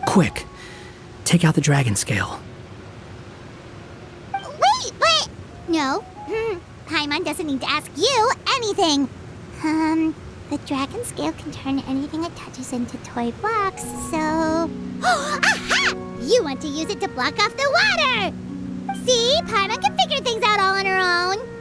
Quick, take out the dragon scale. Wait, but... No. Paimon doesn't need to ask you anything. The dragon scale can turn anything it touches into toy blocks, so... Aha! You want to use it to block off the water! See? Paimon can figure things out all on her own.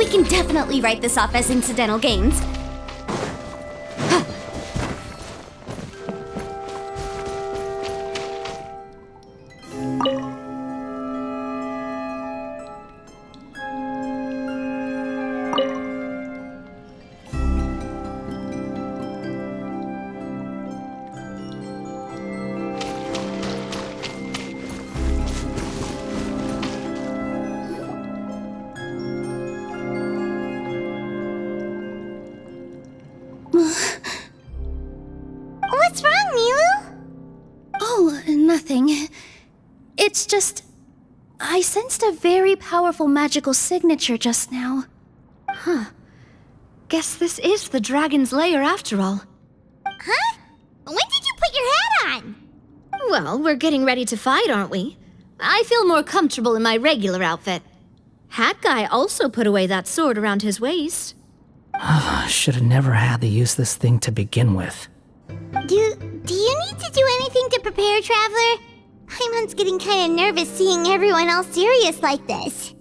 We can definitely write this off as incidental gains. What's wrong, Milu? Oh, nothing. It's just... I sensed a very powerful magical signature just now. Huh. Guess this is the dragon's lair after all. Huh? When did you put your hat on? Well, we're getting ready to fight, aren't we? I feel more comfortable in my regular outfit. Hat Guy also put away that sword around his waist. Should have never had to use this thing to begin with. Do you need to do anything to prepare, Traveler? Paimon's getting kind of nervous seeing everyone all serious like this.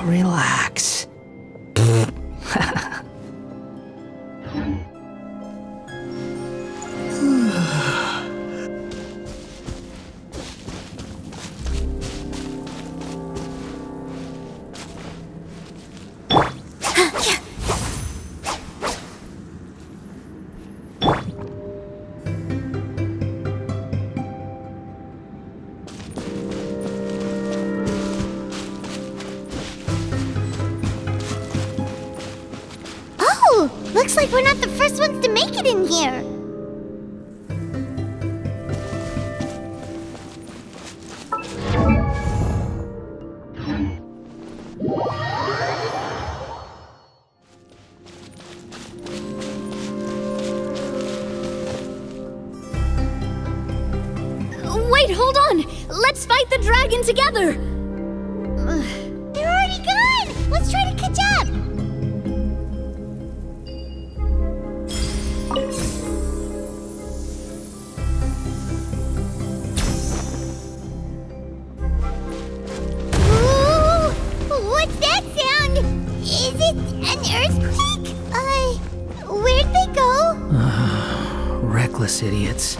Relax. Oh, looks like we're not the first ones to make it in here. Wait, hold on! Let's fight the dragon together! They're already gone! Let's try to catch up! Ooh, what's that sound? Is it an earthquake? Where'd they go? Reckless idiots.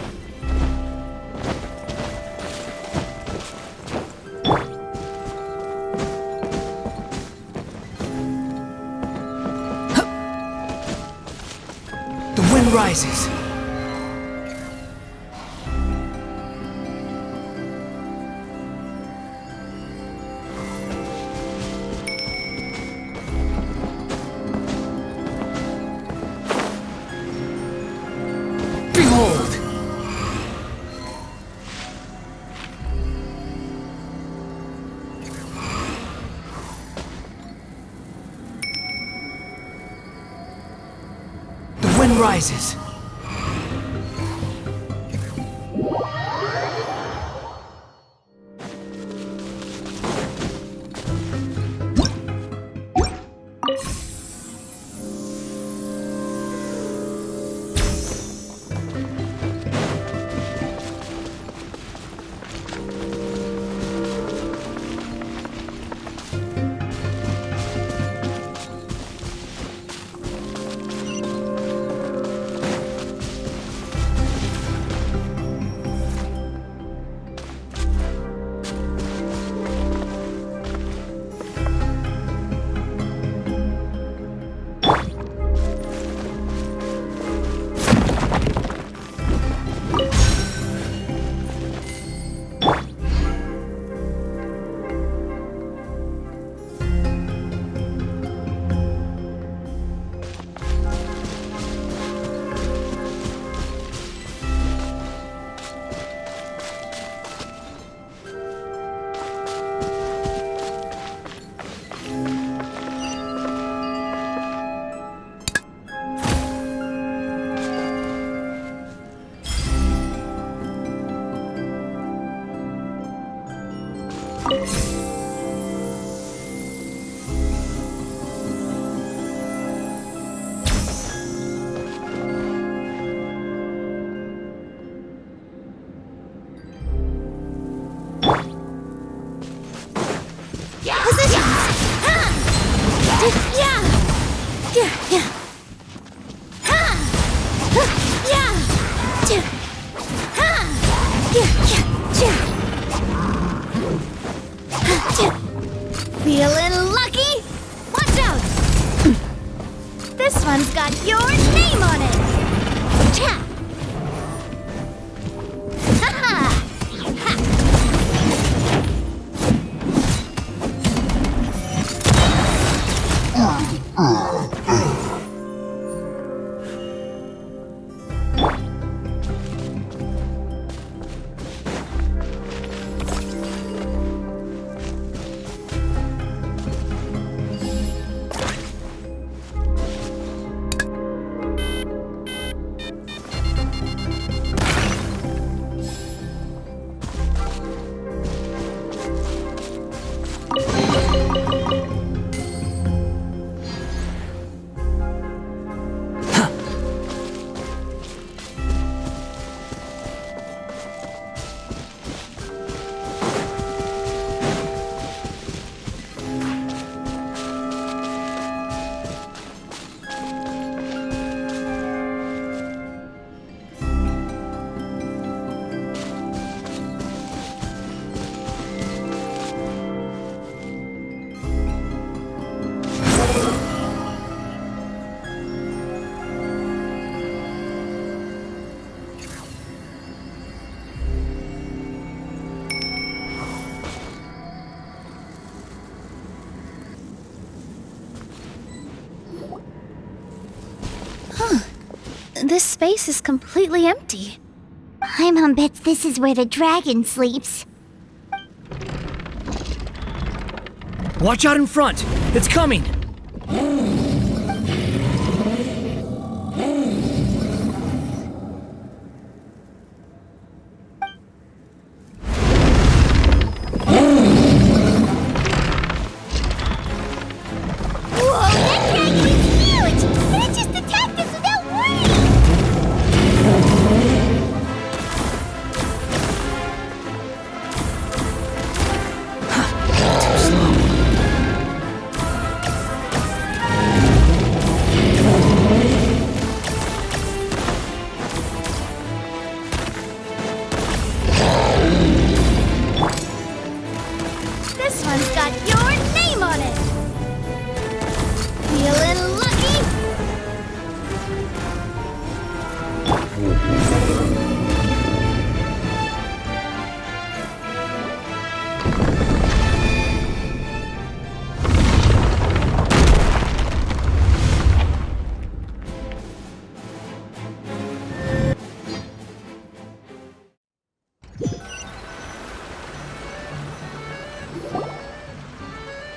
The wind rises. Behold! The wind rises. Feeling lucky? Watch out! This one's got your name on it! Cha! Ha-ha! This space is completely empty. Paimon bets this is where the dragon sleeps. Watch out in front! It's coming! Whoa, that dragon is huge! It just attacked us without warning! This one's got your name on it! Feeling lucky?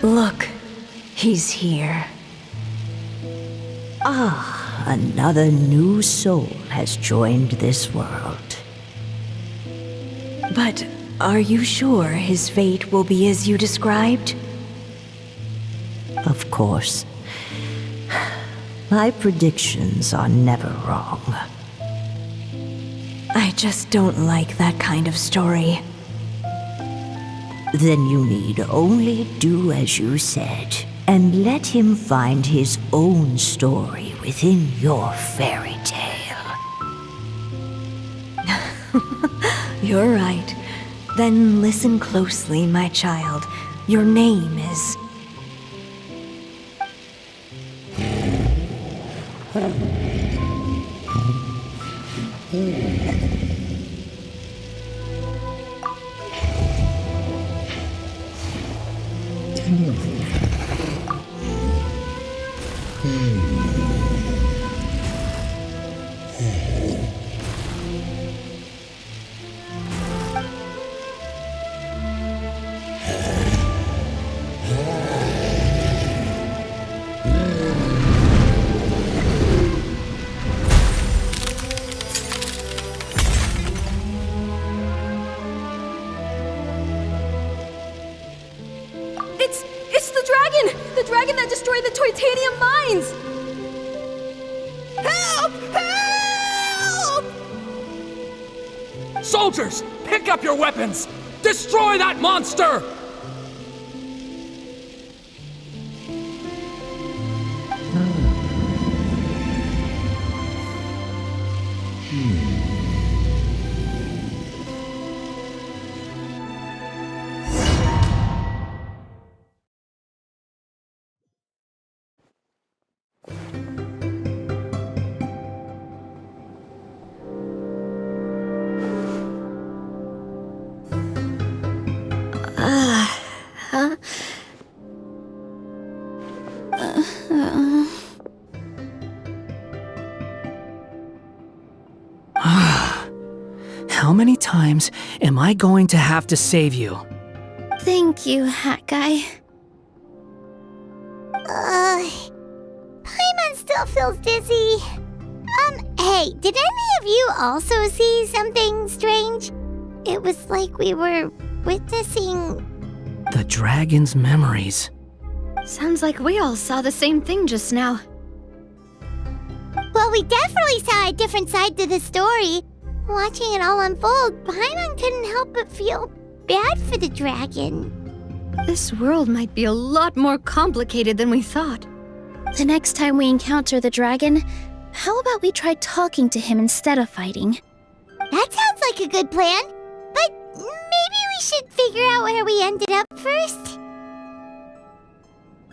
Look, he's here. Ah, another new soul has joined this world. But are you sure his fate will be as you described? Of course. My predictions are never wrong. I just don't like that kind of story. Then you need only do as you said, and let him find his own story within your fairy tale. You're right. Then listen closely, my child. Your name is... It's the dragon! The dragon that destroyed the Titanium mines! Help! Help! Soldiers, pick up your weapons! Destroy that monster! How many times am I going to have to save you? Thank you, Hat Guy. Paimon still feels dizzy. Hey, did any of you also see something strange? It was like we were witnessing... The dragon's memories. Sounds like we all saw the same thing just now. Well, we definitely saw a different side to the story. Watching it all unfold, Paimon couldn't help but feel bad for the dragon. This world might be a lot more complicated than we thought. The next time we encounter the dragon, how about we try talking to him instead of fighting? That sounds like a good plan. But maybe we should figure out where we ended up first.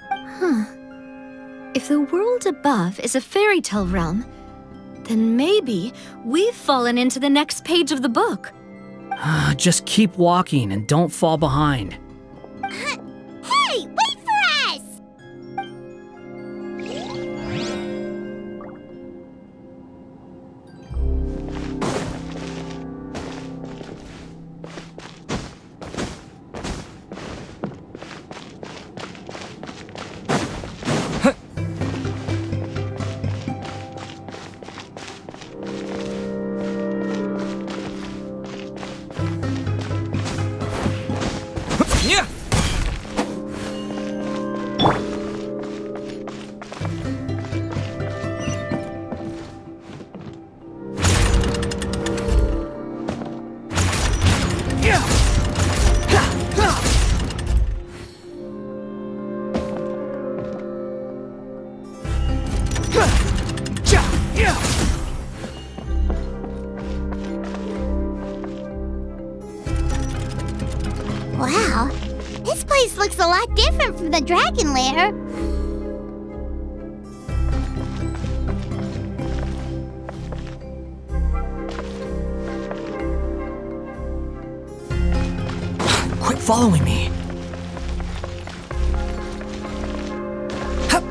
Huh. If the world above is a fairy tale realm, then maybe we've fallen into the next page of the book. Just keep walking and don't fall behind. Hey, wait for us! Yeah! Wow, this place looks a lot different from the dragon lair. Quit following me. Hup.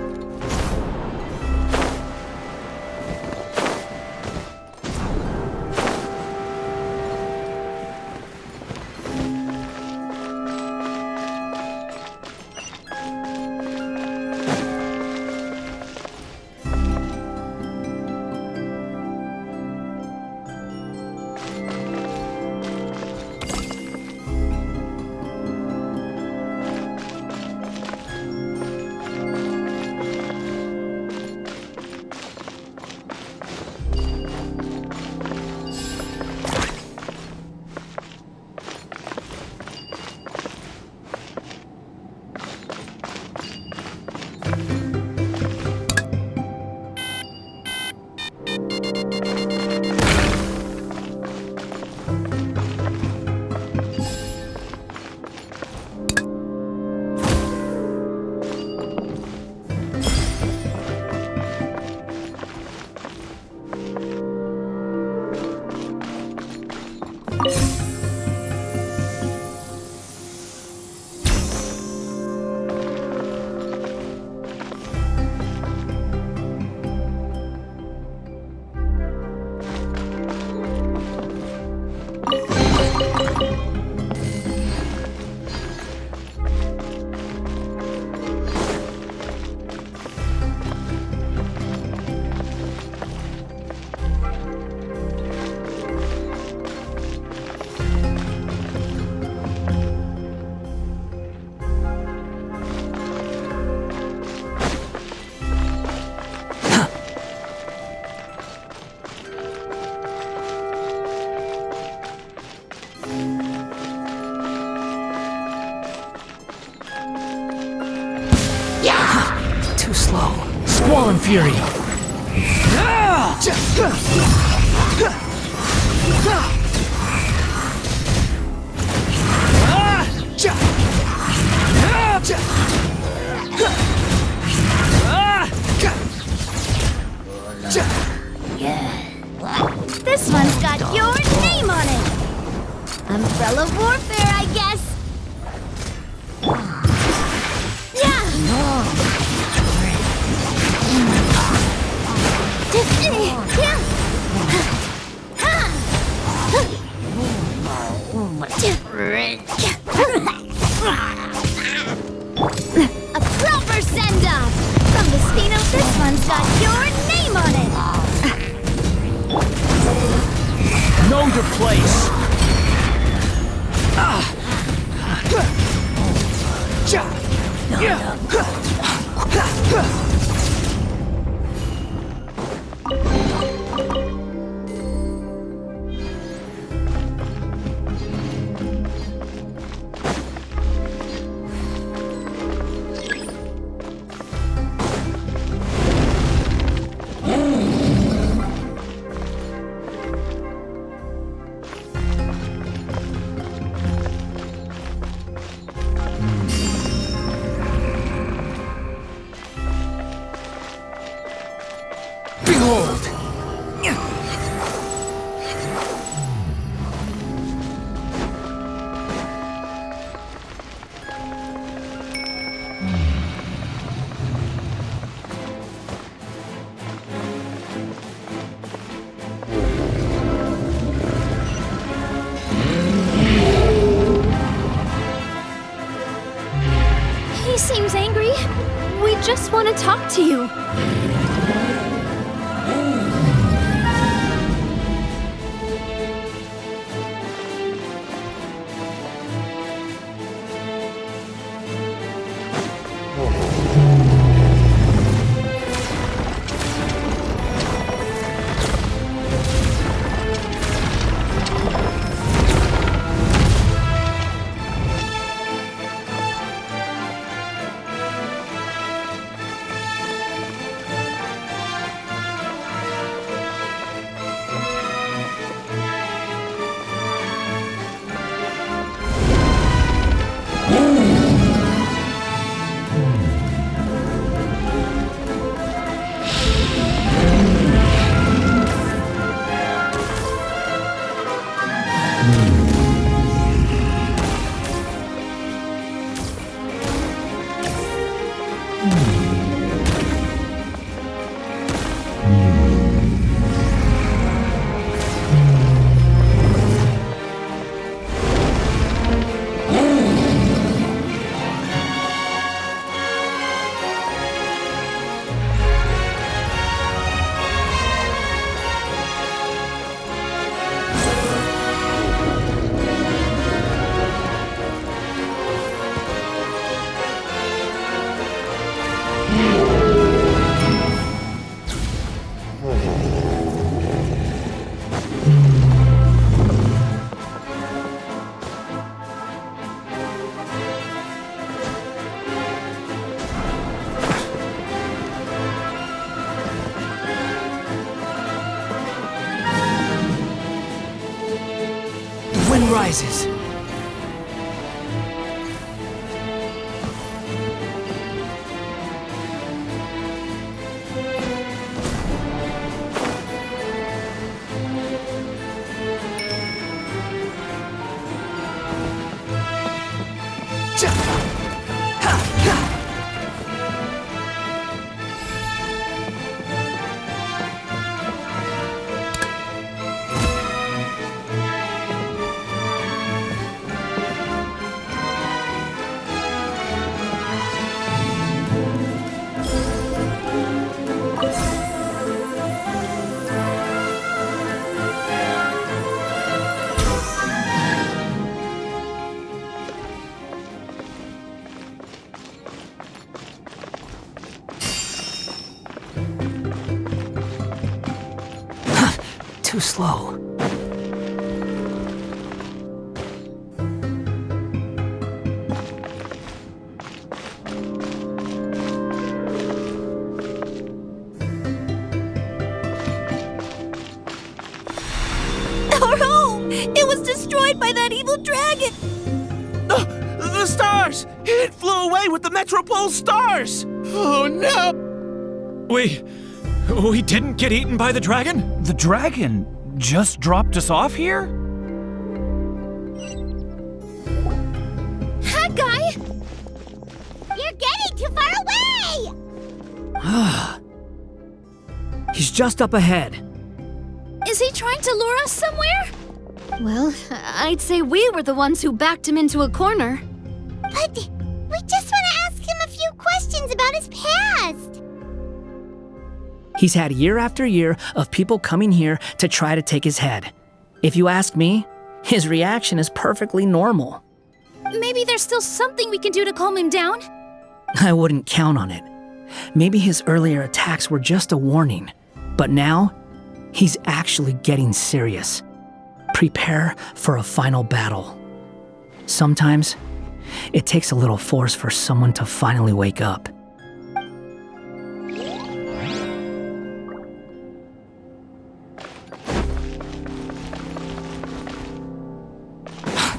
Too slow. Squall and Fury. guerrilla warfare, I guess. Yeah. A proper send-off! From the Spino, this one's got your name on it! Know your place! Behold! He seems angry. We just want to talk to you. Wind rises. Too slow. Our home! It was destroyed by that evil dragon! The stars! It flew away with the Metropole stars! Oh no! We didn't get eaten by the dragon? The dragon just dropped us off here? He's just up ahead. Is he trying to lure us somewhere? Well, I'd say we were the ones who backed him into a corner. But we just want to ask him a few questions about his past. He's had year after year of people coming here to try to take his head. If you ask me, his reaction is perfectly normal. Maybe there's still something we can do to calm him down? I wouldn't count on it. Maybe his earlier attacks were just a warning. But now, he's actually getting serious. Prepare for a final battle. Sometimes, it takes a little force for someone to finally wake up.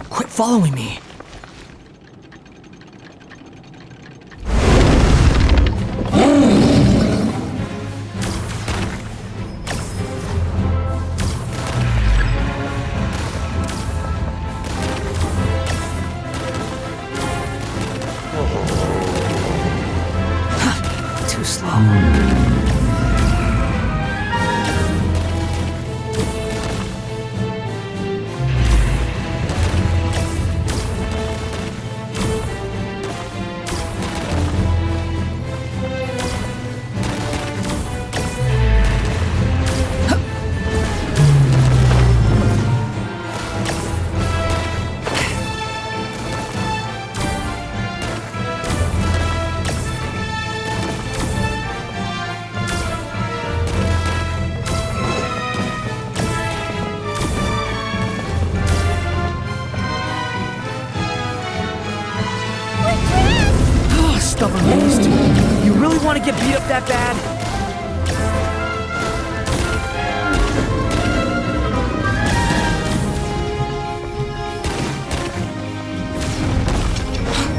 Quit following me. Too slow. Stubborn beast. You really want to get beat up that bad?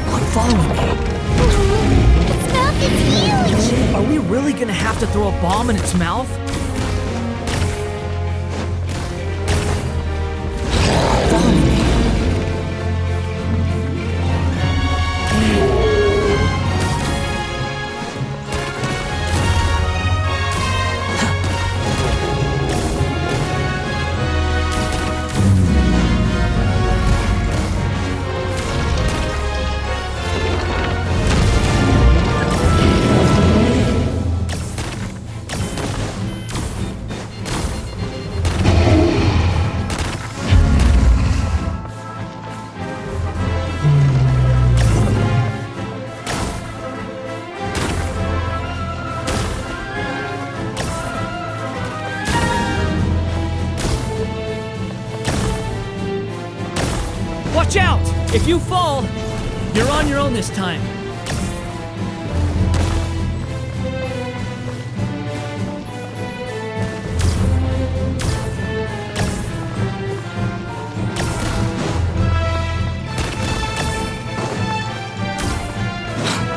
Quit following me. Its mouth is huge. Are we really gonna have to throw a bomb in its mouth? Follow me. Watch out! If you fall, you're on your own this time.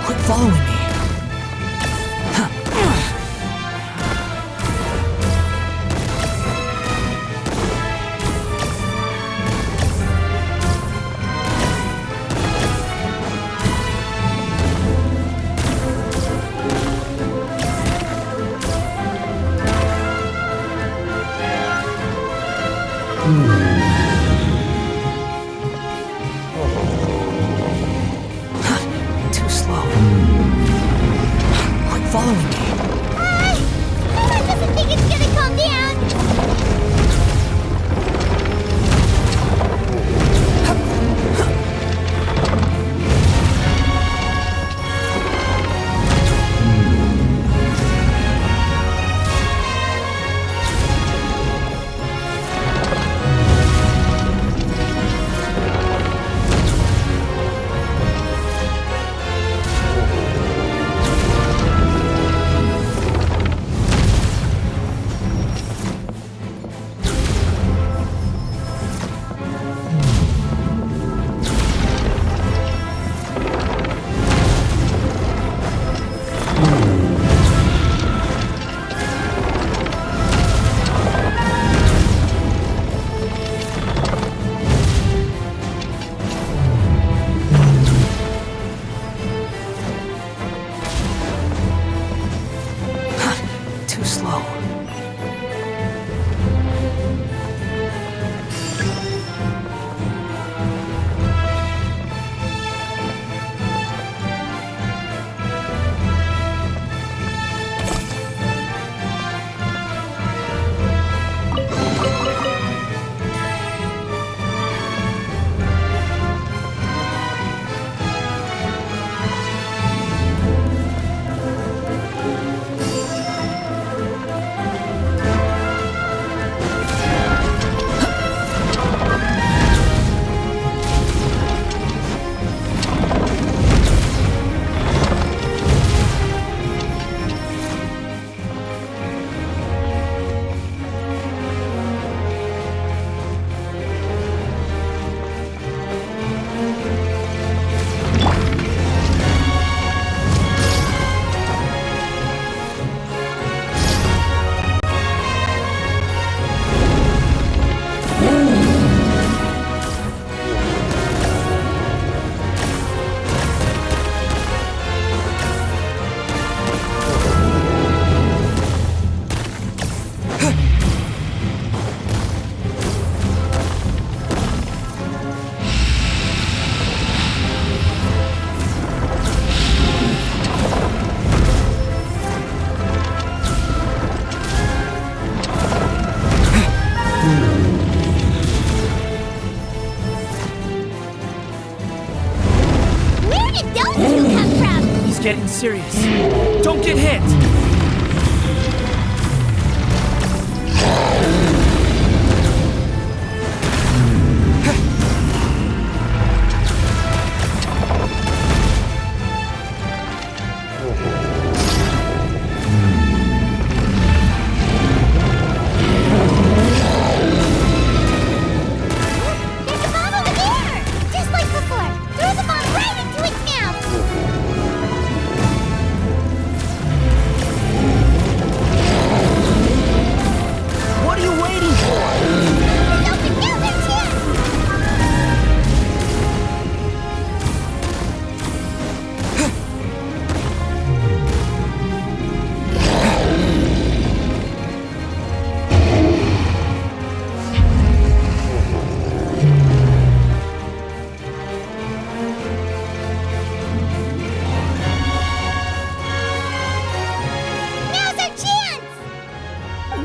Quit following me. Too slow. Quit following me. That doesn't think it's gonna calm down. serious. Don't get hit! There's a bomb over there! Just like before! Throw the bomb right into its mouth! What are you waiting for? It's open now, their chance! Now's our chance!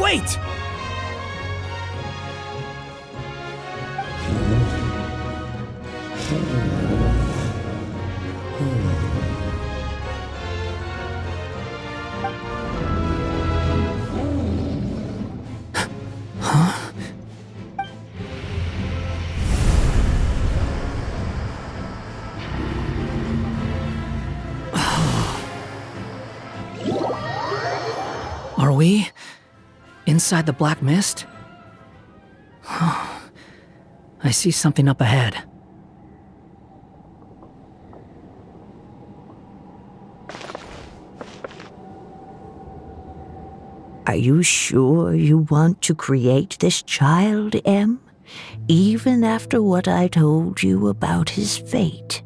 Wait! Are we inside the black mist? I see something up ahead. Are you sure you want to create this child, Em? Even after what I told you about his fate?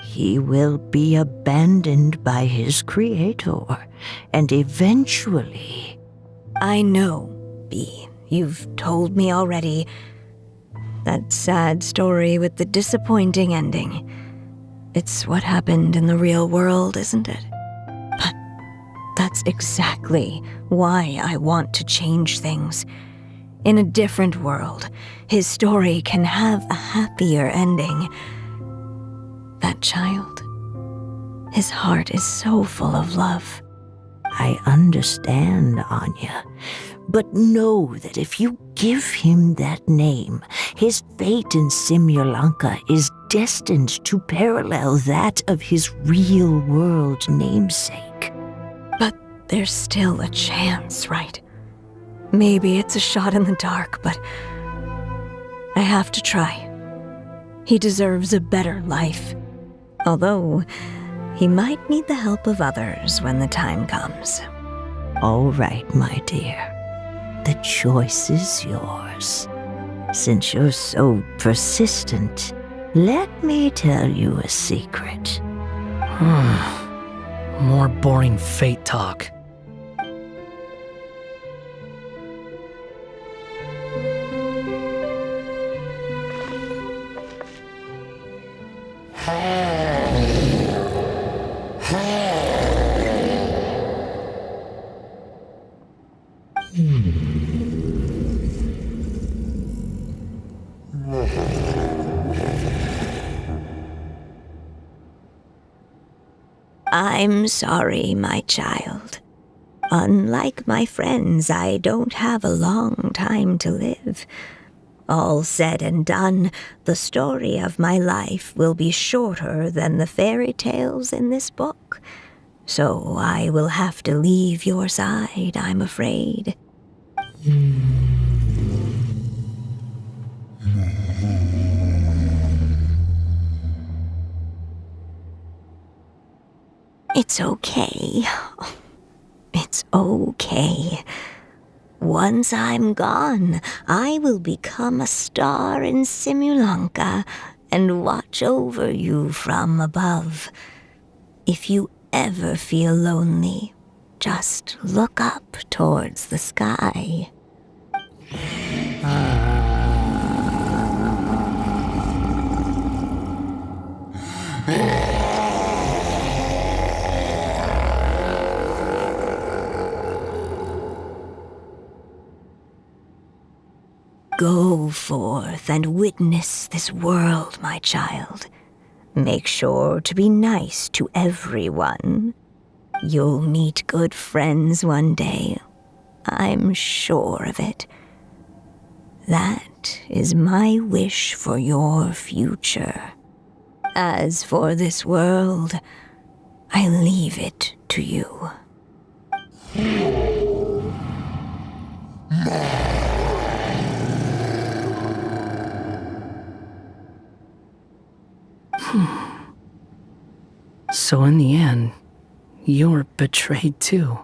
He will be abandoned by his creator, and eventually... I know, Bee. You've told me already. That sad story with the disappointing ending. It's what happened in the real world, isn't it? But that's exactly why I want to change things. In a different world, his story can have a happier ending. That child, his heart is so full of love. I understand, Anya, but know that if you give him that name, his fate in Simulanka is destined to parallel that of his real-world namesake. But there's still a chance, right? Maybe it's a shot in the dark, but I have to try. He deserves a better life. Although, he might need the help of others when the time comes. All right, my dear. The choice is yours. Since you're so persistent, let me tell you a secret. More boring fate talk. I'm sorry, my child. Unlike my friends, I don't have a long time to live. All said and done, the story of my life will be shorter than the fairy tales in this book. So I will have to leave your side, I'm afraid. It's okay. It's okay. Once I'm gone, I will become a star in Simulanka and watch over you from above. If you ever feel lonely, just look up towards the sky. Go forth and witness this world, my child. Make sure to be nice to everyone. You'll meet good friends one day. I'm sure of it. That is my wish for your future. As for this world, I leave it to you. So in the end, you were betrayed too.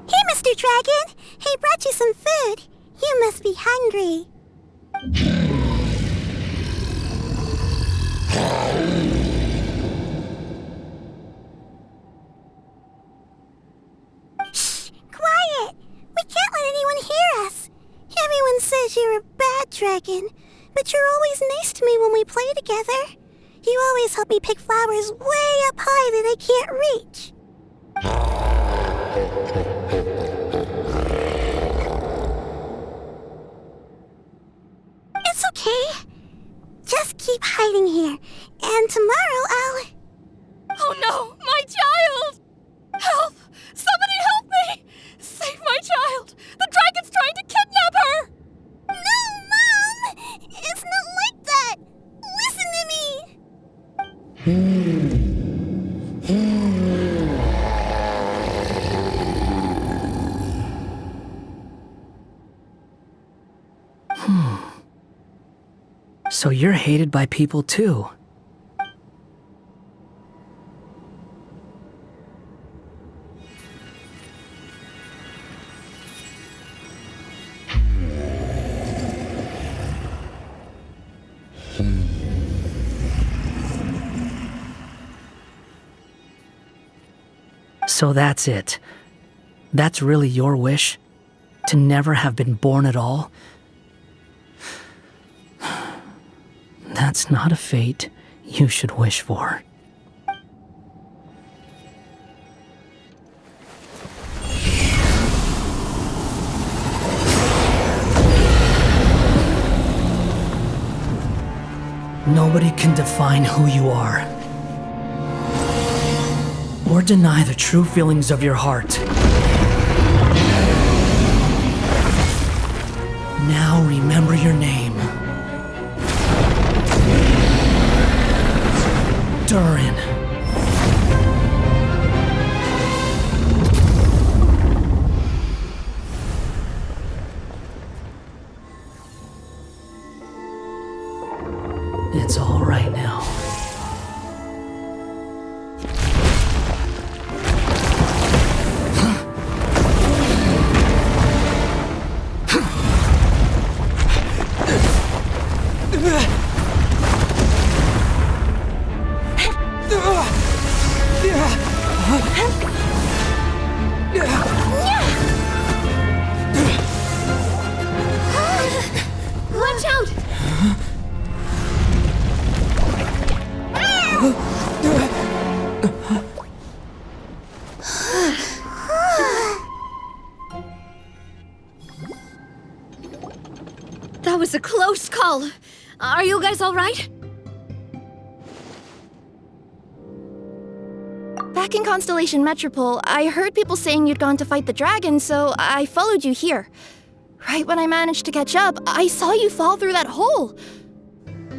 Hey, Mr. Dragon! He brought you some food. You must be hungry. Shh! Quiet! We can't let anyone hear us. Everyone says you're a bad dragon, but you're always nice to me when we play together. You always help me pick flowers way up high that I can't reach. It's okay. Just keep hiding here, and tomorrow I'll... Oh no, my child! Help! Somebody help me! Save my child! The dragon's trying to kidnap her! No, Mom! It's not like that! Listen to me! So you're hated by people too. So that's it. That's really your wish? To never have been born at all? That's not a fate you should wish for. Nobody can define who you are, or deny the true feelings of your heart. Now remember your name. Durin. It's all right now. Watch out! That was a close call. Are you guys all right? Back in Constellation Metropole, I heard people saying you'd gone to fight the dragon, so I followed you here. Right when I managed to catch up, I saw you fall through that hole.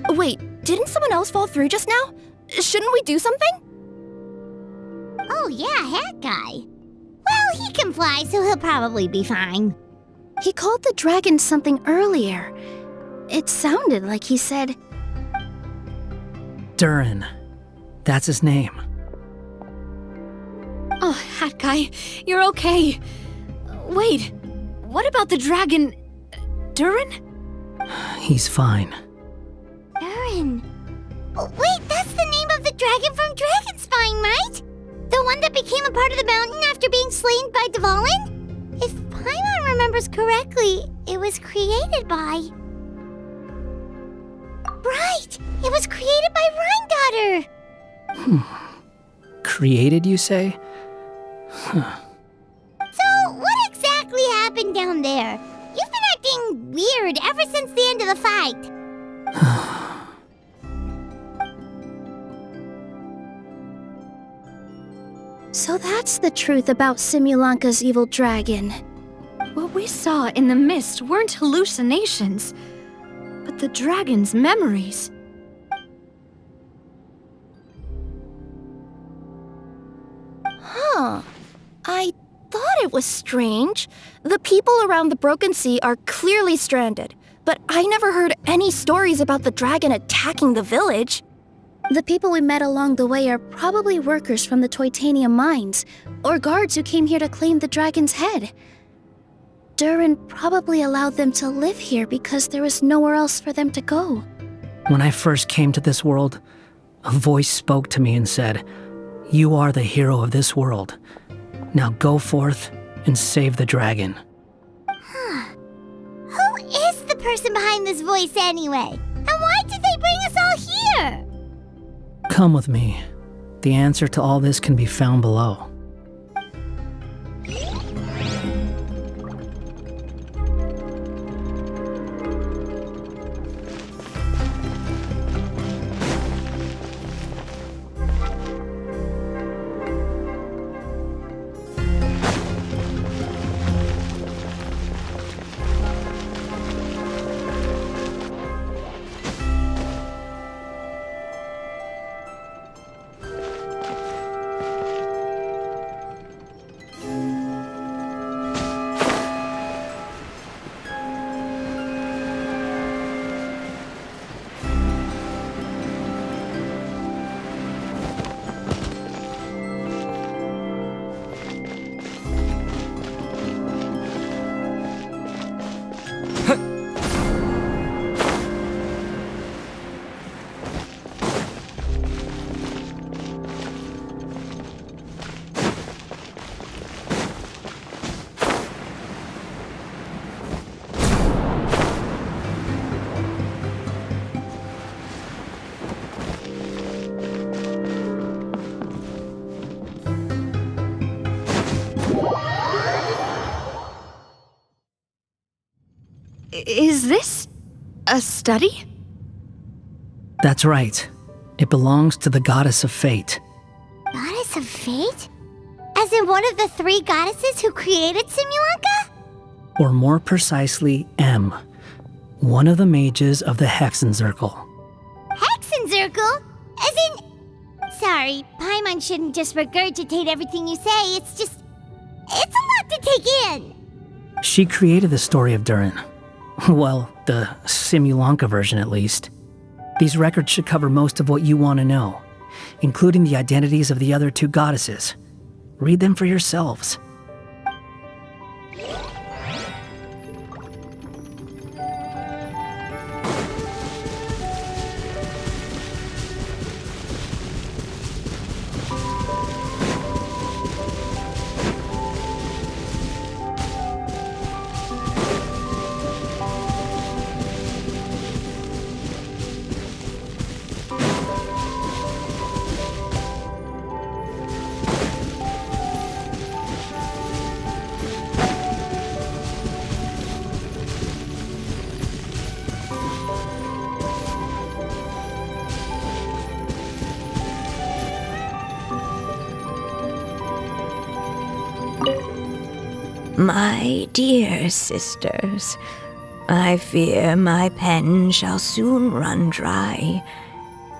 Wait, didn't someone else fall through just now? Shouldn't we do something? Oh yeah, Hat Guy. Well, he can fly, so he'll probably be fine. He called the dragon something earlier. It sounded like he said... Durin. That's his name. Oh, Hat Guy, you're okay. Wait, what about the dragon... Durin? He's fine. Durin. Oh, wait, that's the name of the dragon from Dragonspine, right? The one that became a part of the mountain after being slain by Dvalin? If Paimon remembers correctly, it was created by... Right! It was created by Rhine Daughter! Created, you say? So, what exactly happened down there? You've been acting weird ever since the end of the fight. So that's the truth about Simulanka's evil dragon. What we saw in the mist weren't hallucinations, but the dragon's memories. Huh. I thought it was strange. The people around the Broken Sea are clearly stranded, but I never heard any stories about the dragon attacking the village. The people we met along the way are probably workers from the Toitania mines, or guards who came here to claim the dragon's head. Durin probably allowed them to live here because there was nowhere else for them to go. When I first came to this world, a voice spoke to me and said, "You are the hero of this world. Now go forth and save the dragon." Who is the person behind this voice anyway? And why did they bring us all here? Come with me. The answer to all this can be found below. Is this a study? That's right. It belongs to the goddess of fate. Goddess of Fate? As in one of the 3 goddesses who created Simulanka? Or more precisely, M, one of the mages of the Hexenzirkel. Hexenzirkel? As in... Sorry, Paimon shouldn't just regurgitate everything you say. It's a lot to take in. She created the story of Durin. Well, the Simulanka version at least. These records should cover most of what you want to know, including the identities of the other 2 goddesses. Read them for yourselves. My dear sisters, I fear my pen shall soon run dry.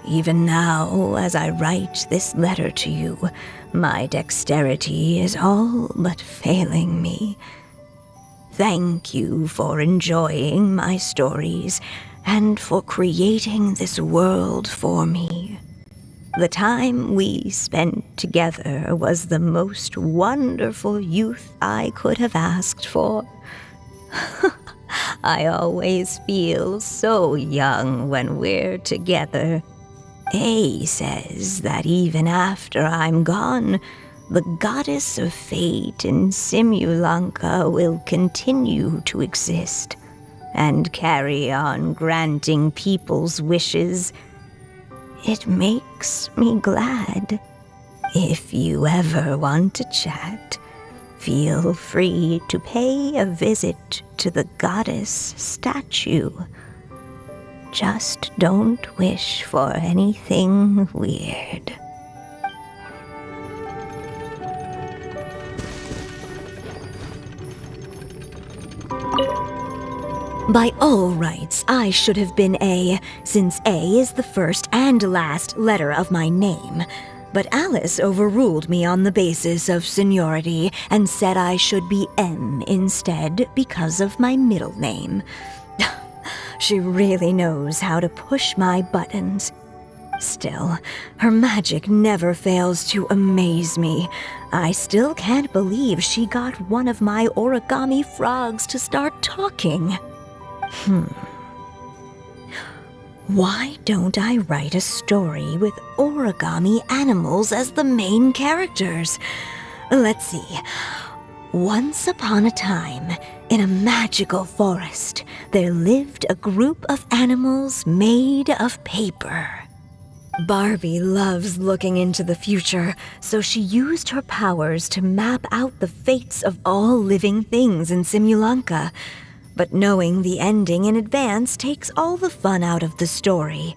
Even now, as I write this letter to you, my dexterity is all but failing me. Thank you for enjoying my stories and for creating this world for me. The time we spent together was the most wonderful youth I could have asked for. I always feel so young when we're together. A says that even after I'm gone, the goddess of fate in Simulanka will continue to exist and carry on granting people's wishes. It makes me glad. If you ever want to chat, feel free to pay a visit to the goddess statue. Just don't wish for anything weird. By all rights, I should have been A, since A is the first and last letter of my name. But Alice overruled me on the basis of seniority and said I should be M instead because of my middle name. She really knows how to push my buttons. Still, her magic never fails to amaze me. I still can't believe she got one of my origami frogs to start talking. Why don't I write a story with origami animals as the main characters? Let's see. Once upon a time, in a magical forest, there lived a group of animals made of paper. Barbie loves looking into the future, so she used her powers to map out the fates of all living things in Simulanka. But knowing the ending in advance takes all the fun out of the story.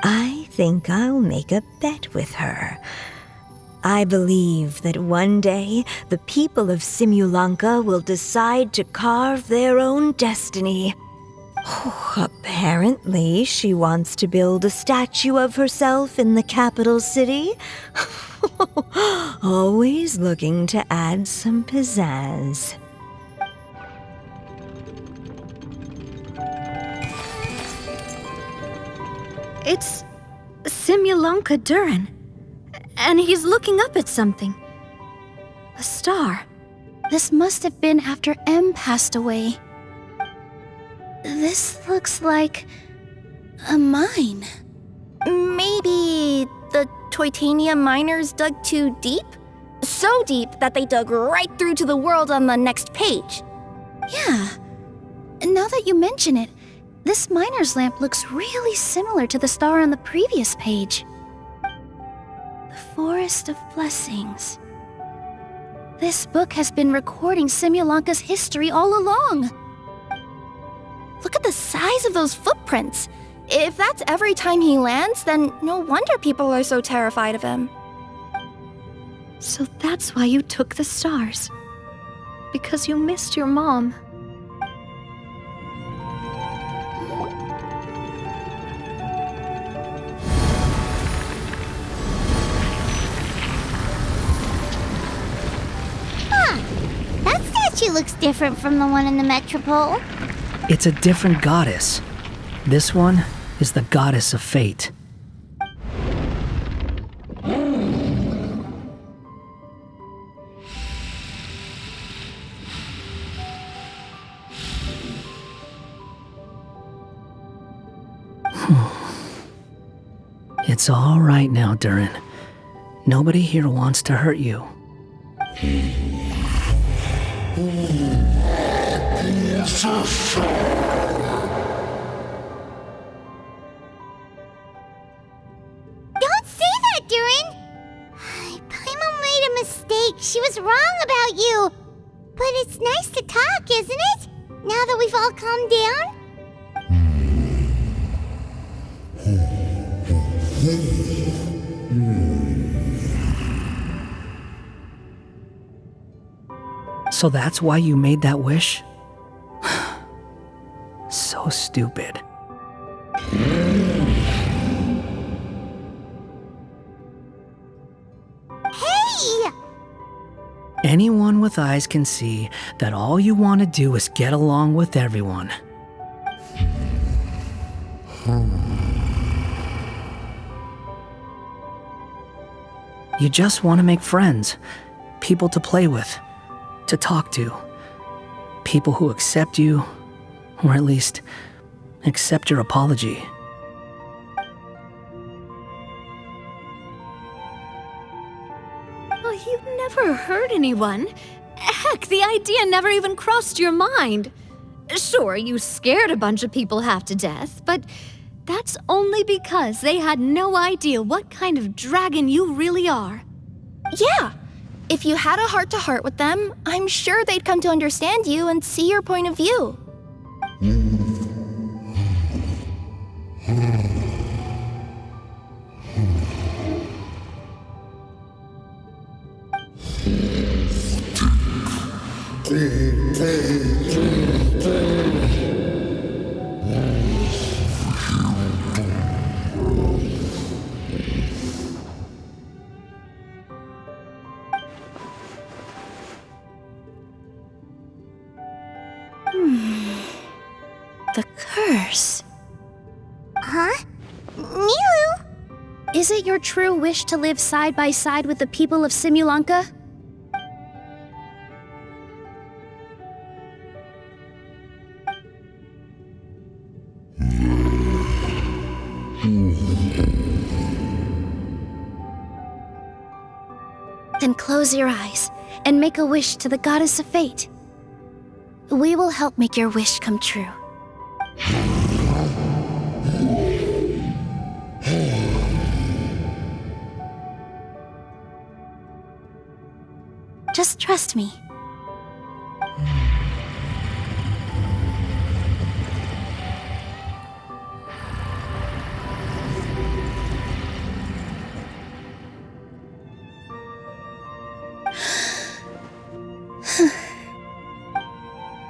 I think I'll make a bet with her. I believe that one day the people of Simulanka will decide to carve their own destiny. Apparently, she wants to build a statue of herself in the capital city. Always looking to add some pizzazz. It's Simulanka Durin. And he's looking up at something. A star. This must have been after M passed away. This looks like a mine. Maybe the Toitania miners dug too deep? So deep that they dug right through to the world on the next page. Yeah. Now that you mention it, this miner's lamp looks really similar to the star on the previous page. The Forest of Blessings. This book has been recording Simulanka's history all along. Look at the size of those footprints. If that's every time he lands, then no wonder people are so terrified of him. So that's why you took the stars. Because you missed your mom. That statue looks different from the one in the Metropole. It's a different goddess. This one is the goddess of fate. It's all right now, Durin. Nobody here wants to hurt you. Don't say that, Durin! Paimon made a mistake. She was wrong about you. But it's nice to talk, isn't it? Now that we've all calmed down? So that's why you made that wish? So stupid. Hey! Anyone with eyes can see that all you want to do is get along with everyone. You just want to make friends, people to play with, to talk to, people who accept you, or at least accept your apology. Oh, you never hurt anyone. Heck, the idea never even crossed your mind. Sure, you scared a bunch of people half to death, but that's only because they had no idea what kind of dragon you really are. Yeah. If you had a heart-to-heart with them, I'm sure they'd come to understand you and see your point of view. The curse. Huh? Nilu? Is it your true wish to live side by side with the people of Simulanka? Then close your eyes and make a wish to the goddess of fate. We will help make your wish come true. Just trust me.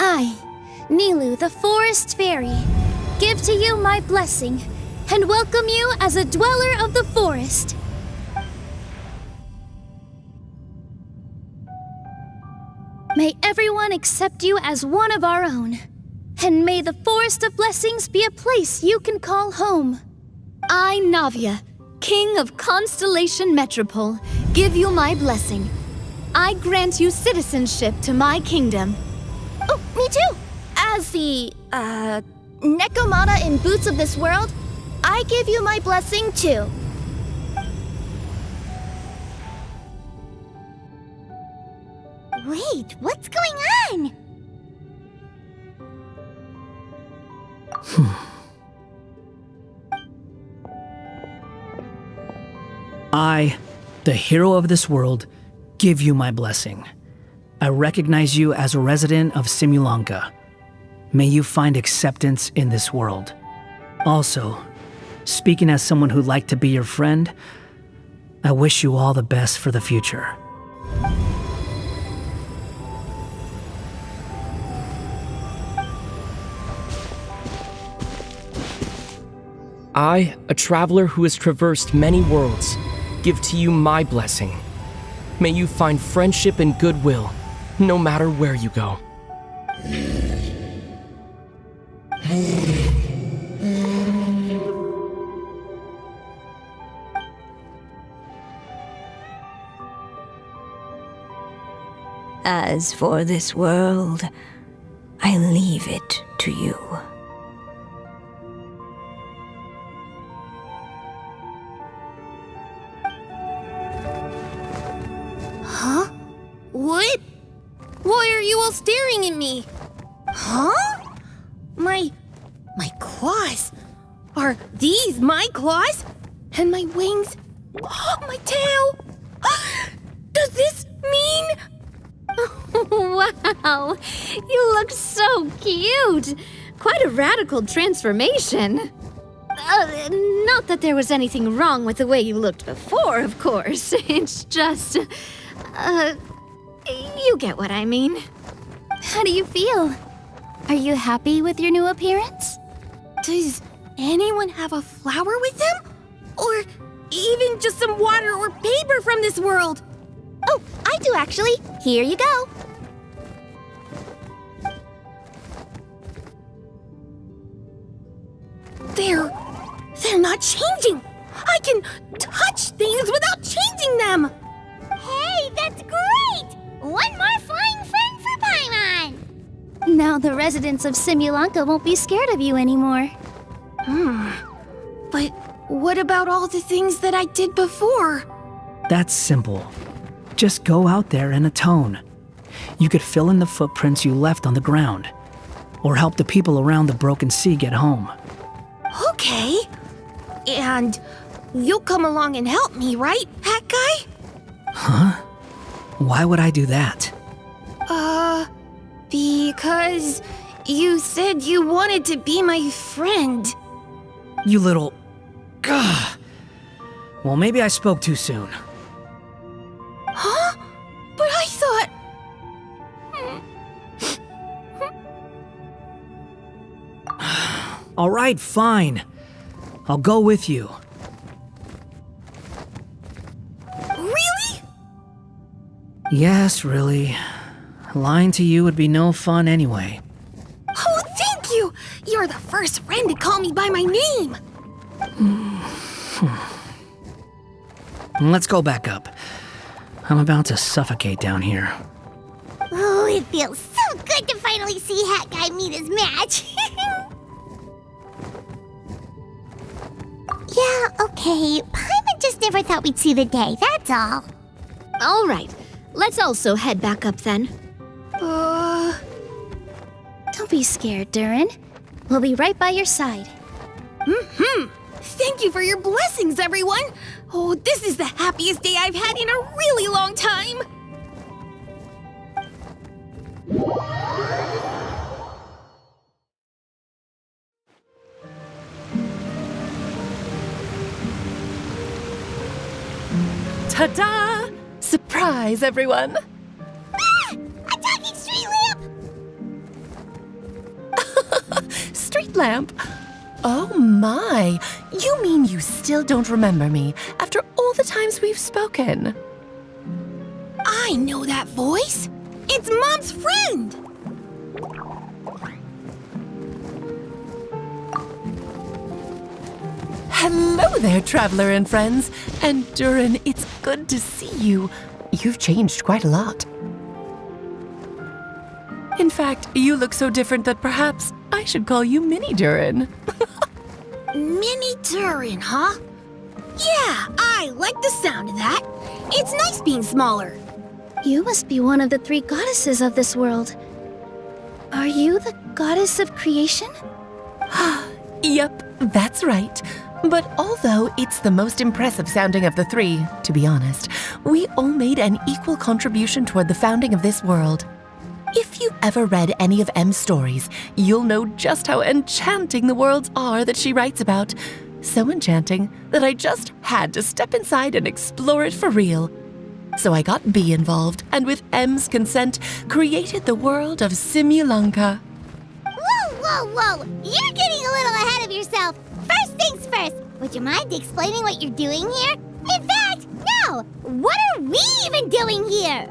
I, Nilu, the Forest Fairy, give to you my blessing and welcome you as a dweller of the forest. May everyone accept you as one of our own, and may the Forest of Blessings be a place you can call home. I, Navia, King of Constellation Metropole, give you my blessing. I grant you citizenship to my kingdom. Oh, me too! As the, Nekomata in Boots of this world, I give you my blessing too. Wait, what's going on? I, the hero of this world, give you my blessing. I recognize you as a resident of Simulanka. May you find acceptance in this world. Also, speaking as someone who'd like to be your friend, I wish you all the best for the future. I, a traveler who has traversed many worlds, give to you my blessing. May you find friendship and goodwill, no matter where you go. As for this world, I leave it to you. Huh? What? Why are you all staring at me? Huh? My claws? Are these my claws? And my wings? My tail? Does this mean... Wow, you look so cute. Quite a radical transformation. Not that there was anything wrong with the way you looked before, of course. It's just, you get what I mean. How do you feel? Are you happy with your new appearance? Does anyone have a flower with them? Or even just some water or paper from this world? Oh, I do actually. Here you go. They're not changing. I can touch things without changing them. Hey, that's great! One more flying friend for Paimon! Now the residents of Simulanka won't be scared of you anymore. But what about all the things that I did before? That's simple. Just go out there and atone. You could fill in the footprints you left on the ground, or help the people around the broken sea get home. Okay. And you'll come along and help me, right, Hat Guy? Huh? Why would I do that? Because you said you wanted to be my friend. You little... Gah. Well, maybe I spoke too soon. Huh? But I thought... All right, fine. I'll go with you. Really? Yes, really. Lying to you would be no fun anyway. Oh, thank you! You're the first friend to call me by my name! Let's go back up. I'm about to suffocate down here. Oh, it feels so good to finally see Hat Guy meet his match. Yeah, okay. Paimon just never thought we'd see the day, that's all. All right, let's also head back up then. Don't be scared, Durin. We'll be right by your side. Thank you for your blessings, everyone! Oh, this is the happiest day I've had in a really long time! Ta-da! Surprise, everyone! Ah! A talking street lamp! Street lamp? Oh my! You mean you still don't remember me after all the times we've spoken? I know that voice! It's Mom's friend! Hello there, traveler and friends. And Durin, it's good to see you. You've changed quite a lot. In fact, you look so different that perhaps I should call you Mini Durin. Mini Durin, huh? Yeah, I like the sound of that. It's nice being smaller. You must be one of the 3 goddesses of this world. Are you the goddess of creation? Yep, that's right. But although it's the most impressive sounding of the 3, to be honest, we all made an equal contribution toward the founding of this world. If you've ever read any of M's stories, you'll know just how enchanting the worlds are that she writes about. So enchanting that I just had to step inside and explore it for real. So I got B involved, and with M's consent, created the world of Simulanka. Whoa! You're getting a little ahead of yourself. First things first, would you mind explaining what you're doing here? In fact, no! What are we even doing here?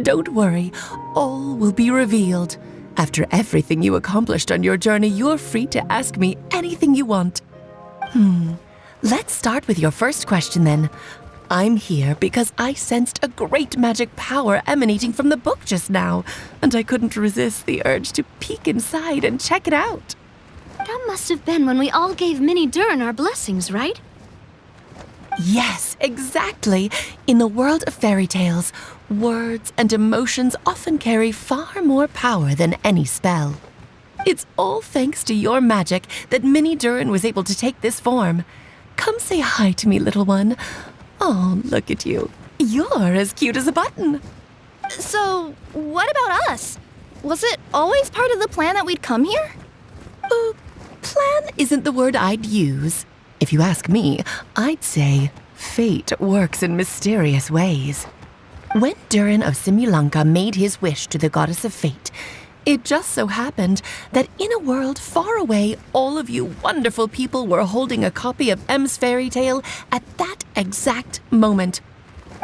Don't worry, all will be revealed. After everything you accomplished on your journey, you're free to ask me anything you want. Let's start with your first question then. I'm here because I sensed a great magic power emanating from the book just now, and I couldn't resist the urge to peek inside and check it out. That must have been when we all gave Mini Durin our blessings, right? Yes, exactly. In the world of fairy tales, words and emotions often carry far more power than any spell. It's all thanks to your magic that Mini Durin was able to take this form. Come say hi to me, little one. Oh, look at you. You're as cute as a button. So, what about us? Was it always part of the plan that we'd come here? Plan isn't the word I'd use. If you ask me, I'd say fate works in mysterious ways. When Durin of Simulanka made his wish to the goddess of fate, it just so happened that in a world far away, all of you wonderful people were holding a copy of M's fairy tale at that exact moment.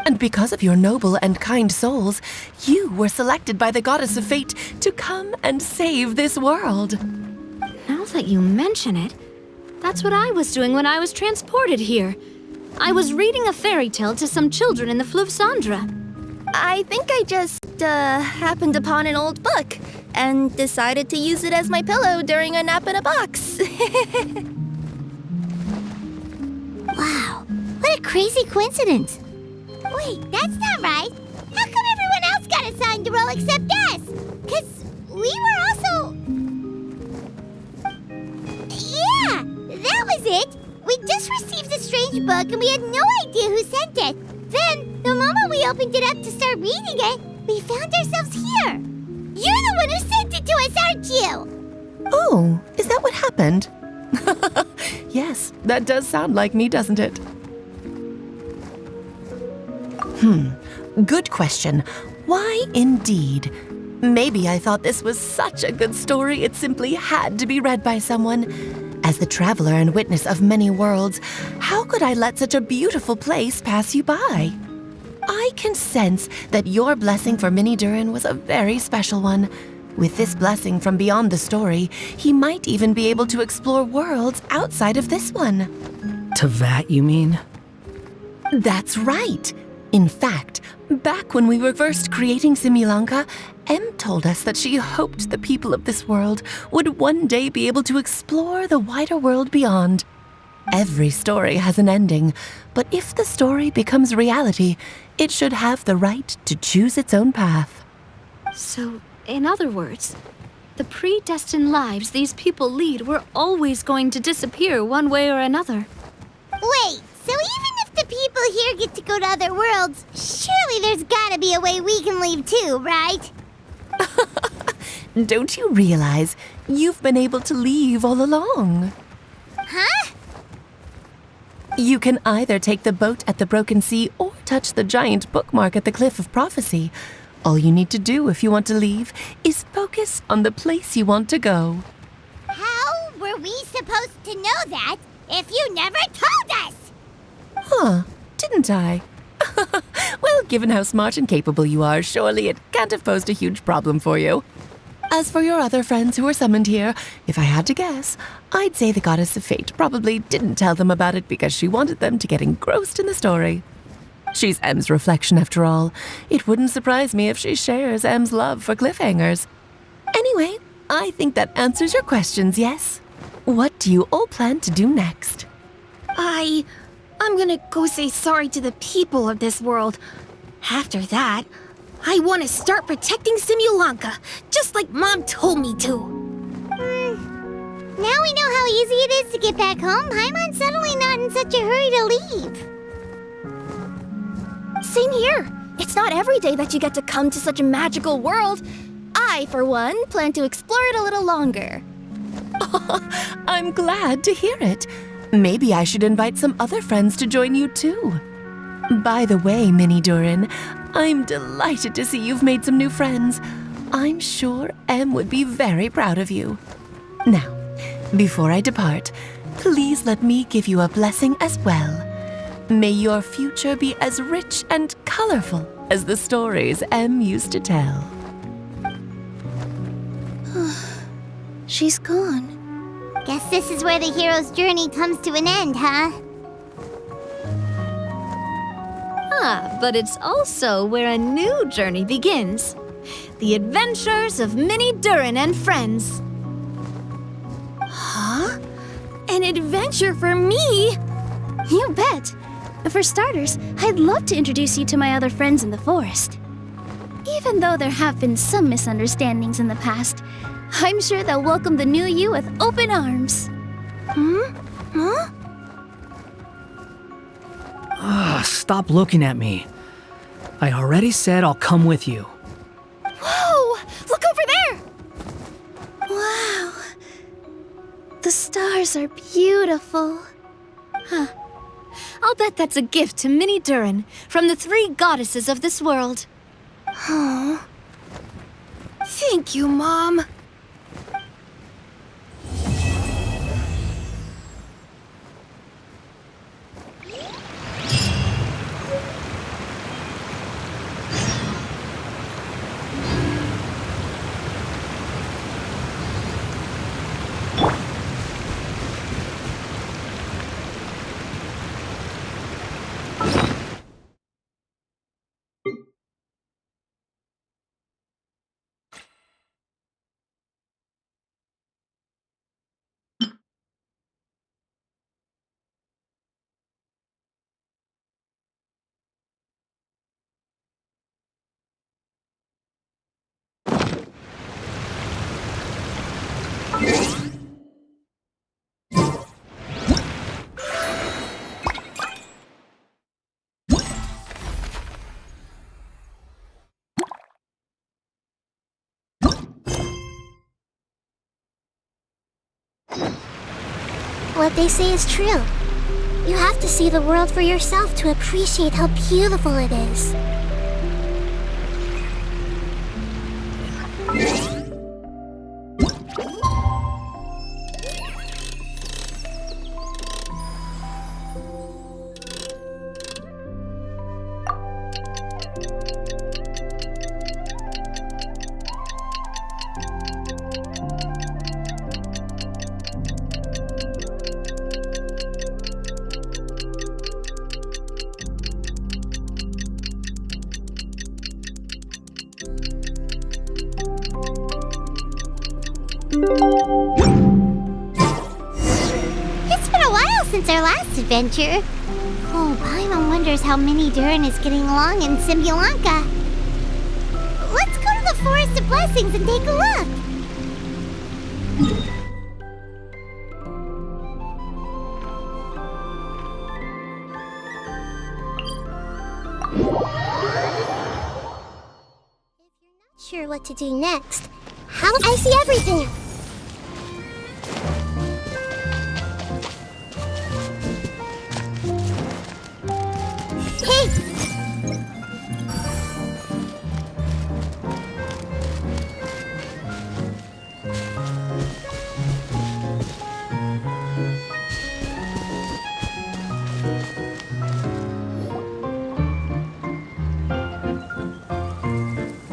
And because of your noble and kind souls, you were selected by the goddess of fate to come and save this world. Now that you mention it, that's what I was doing when I was transported here. I was reading a fairy tale to some children in the Fleuve Cendre. I think I just, happened upon an old book and decided to use it as my pillow during a nap in a box. Wow, what a crazy coincidence. Wait, that's not right. How come everyone else got assigned to roll except us? 'Cause we were also... Yeah, that was it. We just received a strange book and we had no idea who sent it. Then, the moment we opened it up to start reading it, we found ourselves here. You're the one who sent it to us, aren't you? Oh, is that what happened? Yes, that does sound like me, doesn't it? Good question. Why indeed? Maybe I thought this was such a good story it simply had to be read by someone. As the traveler and witness of many worlds, how could I let such a beautiful place pass you by? I can sense that your blessing for Mini Durin was a very special one. With this blessing from beyond the story, he might even be able to explore worlds outside of this one. Teyvat, you mean? That's right. In fact, back when we were first creating Simulanka, Em told us that she hoped the people of this world would one day be able to explore the wider world beyond. Every story has an ending, but if the story becomes reality, it should have the right to choose its own path. So, in other words, the predestined lives these people lead were always going to disappear one way or another. Wait, so even if the people here get to go to other worlds, surely there's gotta be a way we can leave too, right? Don't you realize you've been able to leave all along? Huh? You can either take the boat at the Broken Sea or touch the giant bookmark at the Cliff of Prophecy. All you need to do if you want to leave is focus on the place you want to go. How were we supposed to know that if you never told us? Huh, didn't I? Well, given how smart and capable you are, surely it can't have posed a huge problem for you. As for your other friends who were summoned here, if I had to guess, I'd say the Goddess of Fate probably didn't tell them about it because she wanted them to get engrossed in the story. She's Em's reflection, after all. It wouldn't surprise me if she shares Em's love for cliffhangers. Anyway, I think that answers your questions, yes? What do you all plan to do next? I'm gonna go say sorry to the people of this world. After that, I want to start protecting Simulanka, just like Mom told me to. Now we know how easy it is to get back home. Paimon's suddenly not in such a hurry to leave. Same here. It's not every day that you get to come to such a magical world. I, for one, plan to explore it a little longer. I'm glad to hear it. Maybe I should invite some other friends to join you too. By the way, Mini Durin, I'm delighted to see you've made some new friends. I'm sure Em would be very proud of you. Now, before I depart, please let me give you a blessing as well. May your future be as rich and colorful as the stories Em used to tell. She's gone. Guess this is where the hero's journey comes to an end, huh? But it's also where a new journey begins. The adventures of Mini Durin and friends. Huh? An adventure for me? You bet. For starters, I'd love to introduce you to my other friends in the forest. Even though there have been some misunderstandings in the past, I'm sure they'll welcome the new you with open arms. Huh? Stop looking at me. I already said I'll come with you. Whoa! Look over there! Wow. The stars are beautiful. I'll bet that's a gift to Mini Durin from the 3 goddesses of this world. Thank you, Mom. What they say is true. You have to see the world for yourself to appreciate how beautiful it is. It's been a while since our last adventure. Oh, Paimon wonders how Mini Durin is getting along in Simulanka. Let's go to the Forest of Blessings and take a look. If you're not sure what to do next, I see everything. Hey!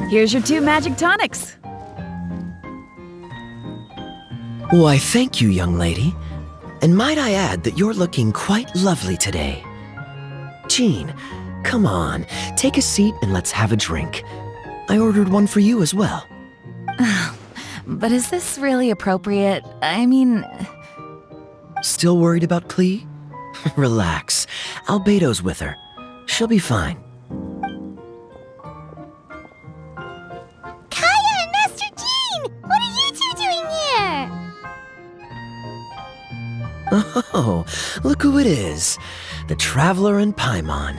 Here's your 2 magic tonics. Why, thank you, young lady. And might I add that you're looking quite lovely today. Jean, come on, take a seat and let's have a drink. I ordered one for you as well. But is this really appropriate? I mean... Still worried about Klee? Relax. Albedo's with her. She'll be fine. Kaya and Master Jean! What are you two doing here? Oh, look who it is. The Traveler and Paimon.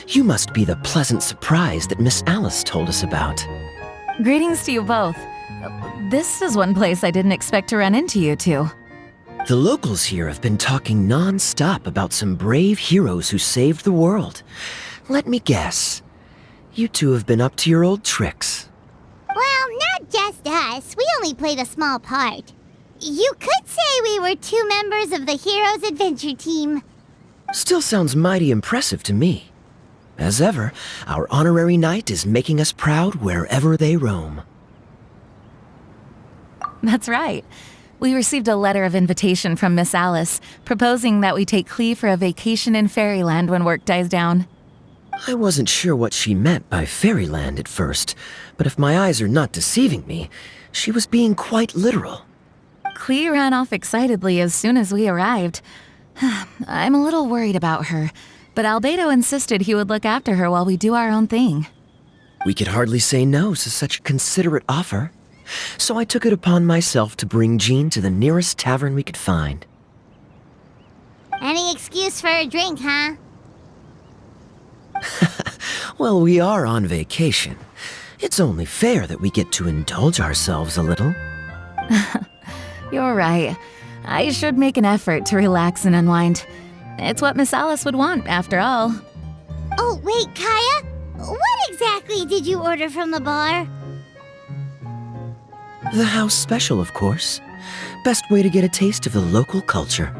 You must be the pleasant surprise that Miss Alice told us about. Greetings to you both. This is one place I didn't expect to run into you two. The locals here have been talking non-stop about some brave heroes who saved the world. Let me guess. You two have been up to your old tricks. Well, not just us. We only played a small part. You could say we were 2 members of the Heroes Adventure Team. Still sounds mighty impressive to me. As ever, our honorary knight is making us proud wherever they roam. That's right. We received a letter of invitation from Miss Alice, proposing that we take Klee for a vacation in Fairyland when work dies down. I wasn't sure what she meant by Fairyland at first, but if my eyes are not deceiving me, she was being quite literal. Klee ran off excitedly as soon as we arrived. I'm a little worried about her, but Albedo insisted he would look after her while we do our own thing. We could hardly say no to such a considerate offer, so I took it upon myself to bring Jean to the nearest tavern we could find. Any excuse for a drink, huh? Well, we are on vacation. It's only fair that we get to indulge ourselves a little. You're right. I should make an effort to relax and unwind. It's what Miss Alice would want, after all. Oh, wait, Kaya? What exactly did you order from the bar? The house special, of course. Best way to get a taste of the local culture.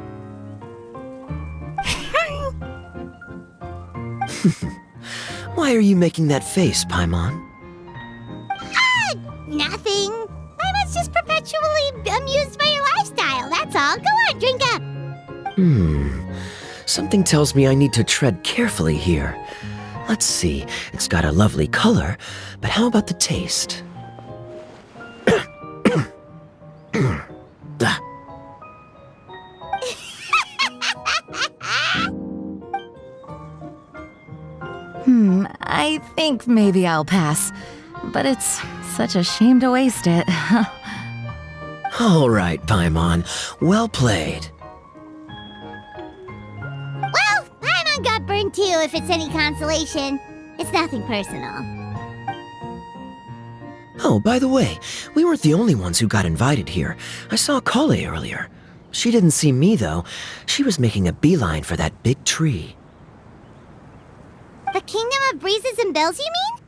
Why are you making that face, Paimon? Nothing. Paimon's just perpetually amused by your lifestyle, that's all. Go on, drink up. Something tells me I need to tread carefully here. Let's see, it's got a lovely color, but how about the taste? I think maybe I'll pass. But it's such a shame to waste it. All right, Paimon. Well played. Well, Paimon got burned too, if it's any consolation. It's nothing personal. Oh, by the way, we weren't the only ones who got invited here. I saw Kale earlier. She didn't see me, though. She was making a beeline for that big tree. The Kingdom of Breezes and Bells, you mean?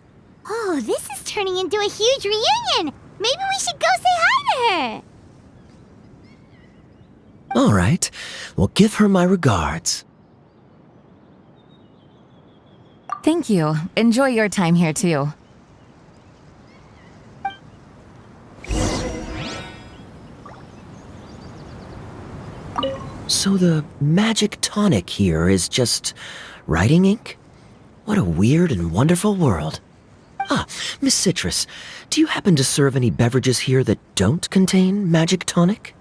Oh, this is turning into a huge reunion. Maybe we should go say hi to her. All right. Well, give her my regards. Thank you. Enjoy your time here, too. So the magic tonic here is just writing ink? What a weird and wonderful world. Ah, Miss Citrus, do you happen to serve any beverages here that don't contain magic tonic?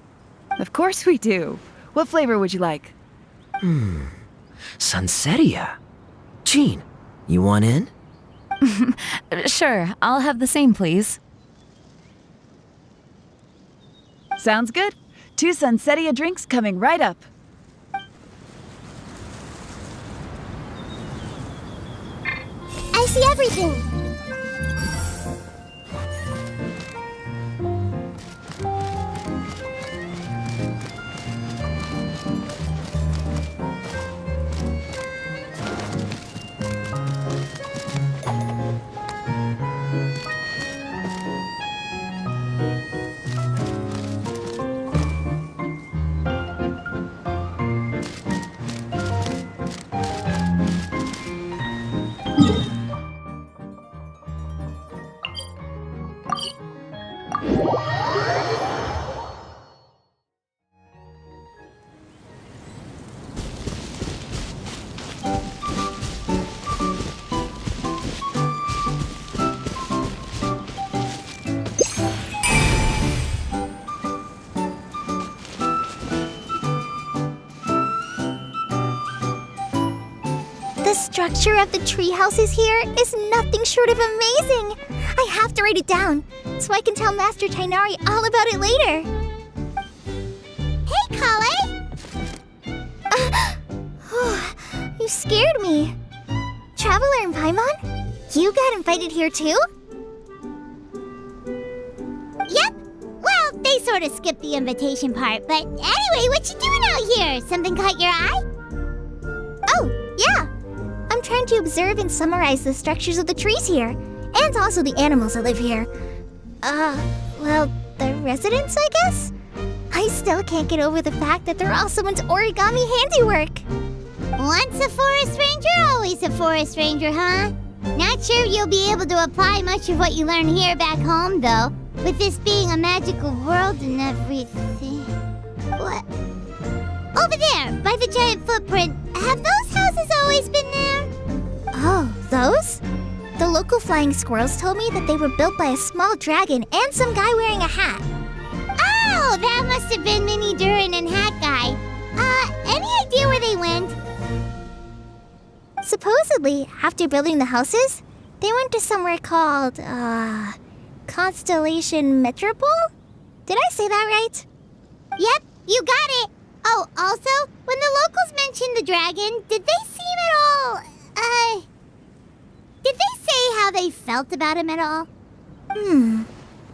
Of course we do. What flavor would you like? Sunsetia. Jean, you want in? Sure, I'll have the same, please. Sounds good. 2 Sunsetia drinks coming right up. I see everything. The structure of the tree houses here is nothing short of amazing. I have to write it down so I can tell Master Tainari all about it later. Hey, Kale! You scared me. Traveler and Paimon, you got invited here too? Yep. Well, they sort of skipped the invitation part, but anyway, what you doing out here? Something caught your eye? Oh, yeah. I'm trying to observe and summarize the structures of the trees here, and also the animals that live here. Well, the residents, I guess? I still can't get over the fact that they're all someone's origami handiwork. Once a forest ranger, always a forest ranger, huh? Not sure you'll be able to apply much of what you learn here back home, though, with this being a magical world and everything. What? Over there, by the giant footprint, have those houses always been there? Oh, those? The local flying squirrels told me that they were built by a small dragon and some guy wearing a hat. Oh, that must have been Mini Durin and Hat Guy. Any idea where they went? Supposedly, after building the houses, they went to somewhere called, Constellation Metropole? Did I say that right? Yep, you got it. Oh, also, when the locals mentioned the dragon, did they seem at all, did they say how they felt about him at all?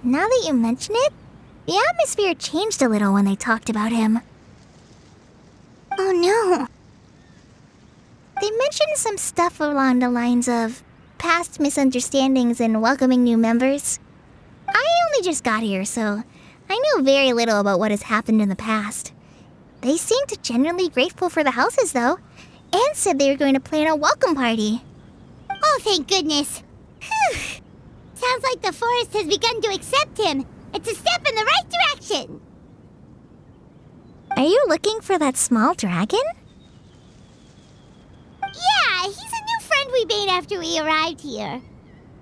Now that you mention it, the atmosphere changed a little when they talked about him. Oh no. They mentioned some stuff along the lines of past misunderstandings and welcoming new members. I only just got here, so I know very little about what has happened in the past. They seemed genuinely grateful for the houses, though, and said they were going to plan a welcome party. Oh, thank goodness. Whew. Sounds like the forest has begun to accept him. It's a step in the right direction. Are you looking for that small dragon? Yeah, he's a new friend we made after we arrived here.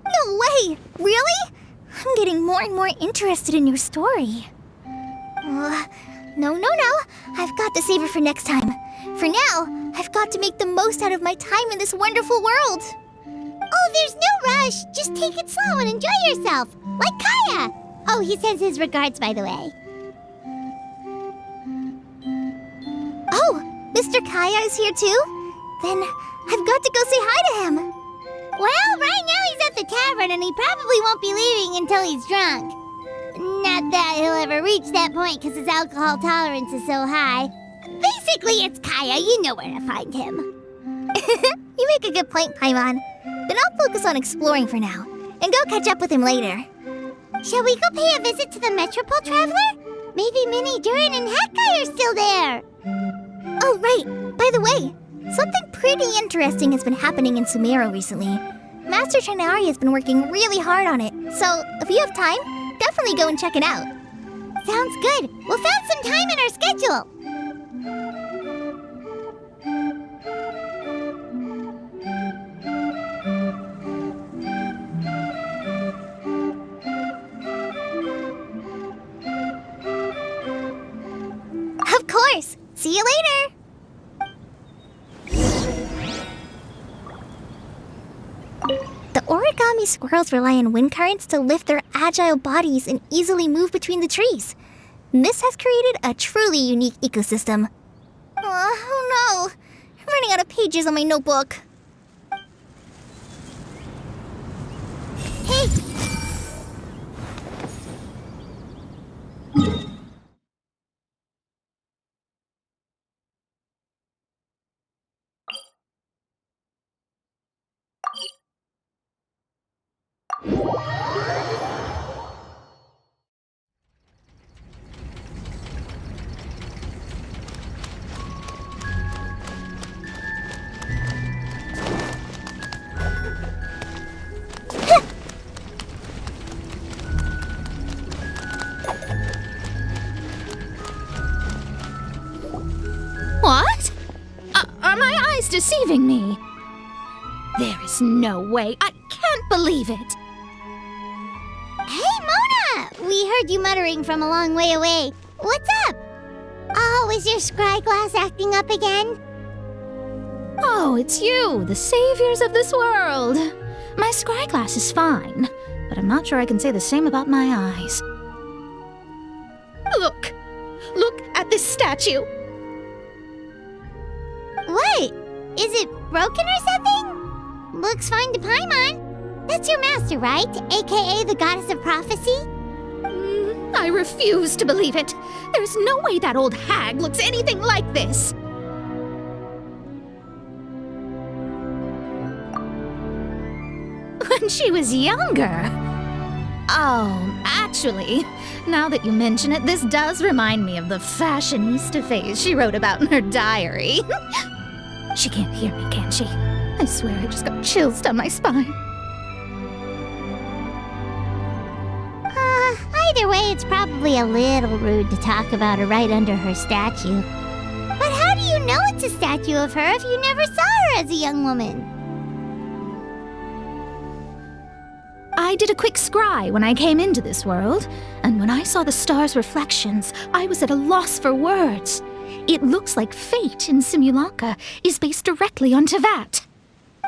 No way! Really? I'm getting more and more interested in your story. No. I've got to save it for next time. For now, I've got to make the most out of my time in this wonderful world. Oh, there's no rush. Just take it slow and enjoy yourself. Like Kaya. Oh, he sends his regards, by the way. Oh, Mr. Kaya is here too? Then I've got to go say hi to him. Well, right now he's at the tavern and he probably won't be leaving until he's drunk. Not that he'll ever reach that point because his alcohol tolerance is so high. Basically, it's Kaya. You know where to find him. You make a good point, Paimon. But I'll focus on exploring for now, and go catch up with him later. Shall we go pay a visit to the Metropole Traveler? Maybe Minnie, Durin, and Hatkai are still there. Oh, right. By the way, something pretty interesting has been happening in Sumeru recently. Master Trinari has been working really hard on it, so if you have time, definitely go and check it out. Sounds good. We'll find some time in our schedule. Of course. See you later. The origami squirrels rely on wind currents to lift their agile bodies and easily move between the trees. This has created a truly unique ecosystem. Oh no! I'm running out of pages on my notebook. Hey! What? Are my eyes deceiving me? There is no way. I can't believe it. Hey, Mona! We heard you muttering from a long way away. What's up? Oh, is your scry glass acting up again? Oh, it's you, the saviors of this world. My scry glass is fine, but I'm not sure I can say the same about my eyes. Look at this statue. What? Is it broken or something? Looks fine to Paimon. That's your master, right? AKA the goddess of prophecy? I refuse to believe it. There's no way that old hag looks anything like this. When she was younger. Oh, actually, now that you mention it, this does remind me of the fashionista phase she wrote about in her diary. She can't hear me, can she? I swear I just got chills down my spine. Either way, it's probably a little rude to talk about her right under her statue. But how do you know it's a statue of her if you never saw her as a young woman? I did a quick scry when I came into this world, and when I saw the stars' reflections, I was at a loss for words. It looks like fate in Simulanka is based directly on Tevat.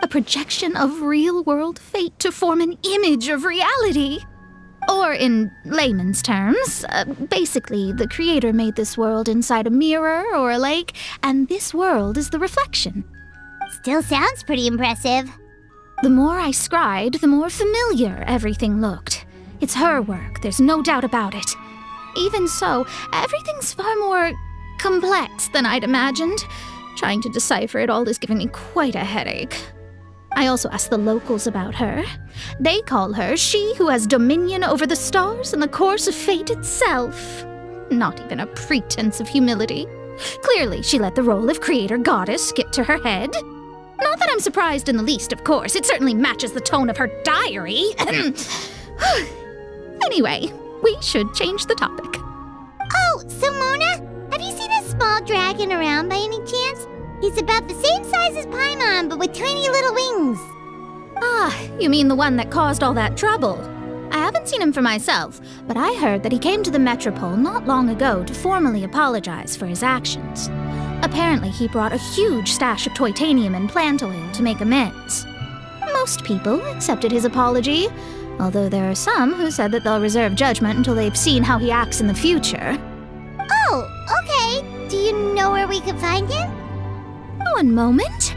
A projection of real-world fate to form an image of reality. Or in layman's terms, basically the creator made this world inside a mirror or a lake, and this world is the reflection. Still sounds pretty impressive. The more I scried, the more familiar everything looked. It's her work, there's no doubt about it. Even so, everything's far more complex than I'd imagined. Trying to decipher it all is giving me quite a headache. I also asked the locals about her. They call her she who has dominion over the stars and the course of fate itself. Not even a pretense of humility. Clearly, she let the role of creator goddess get to her head. Not that I'm surprised in the least, of course. It certainly matches the tone of her diary. Anyway, we should change the topic. Oh, so Mona, have you seen a small dragon around by any chance? He's about the same size as Paimon, but with tiny little wings. Ah, you mean the one that caused all that trouble? I haven't seen him for myself, but I heard that he came to the Metropole not long ago to formally apologize for his actions. Apparently, he brought a huge stash of Toitanium and plant oil to make amends. Most people accepted his apology, although there are some who said that they'll reserve judgment until they've seen how he acts in the future. Oh, okay. Do you know where we could find him? One moment.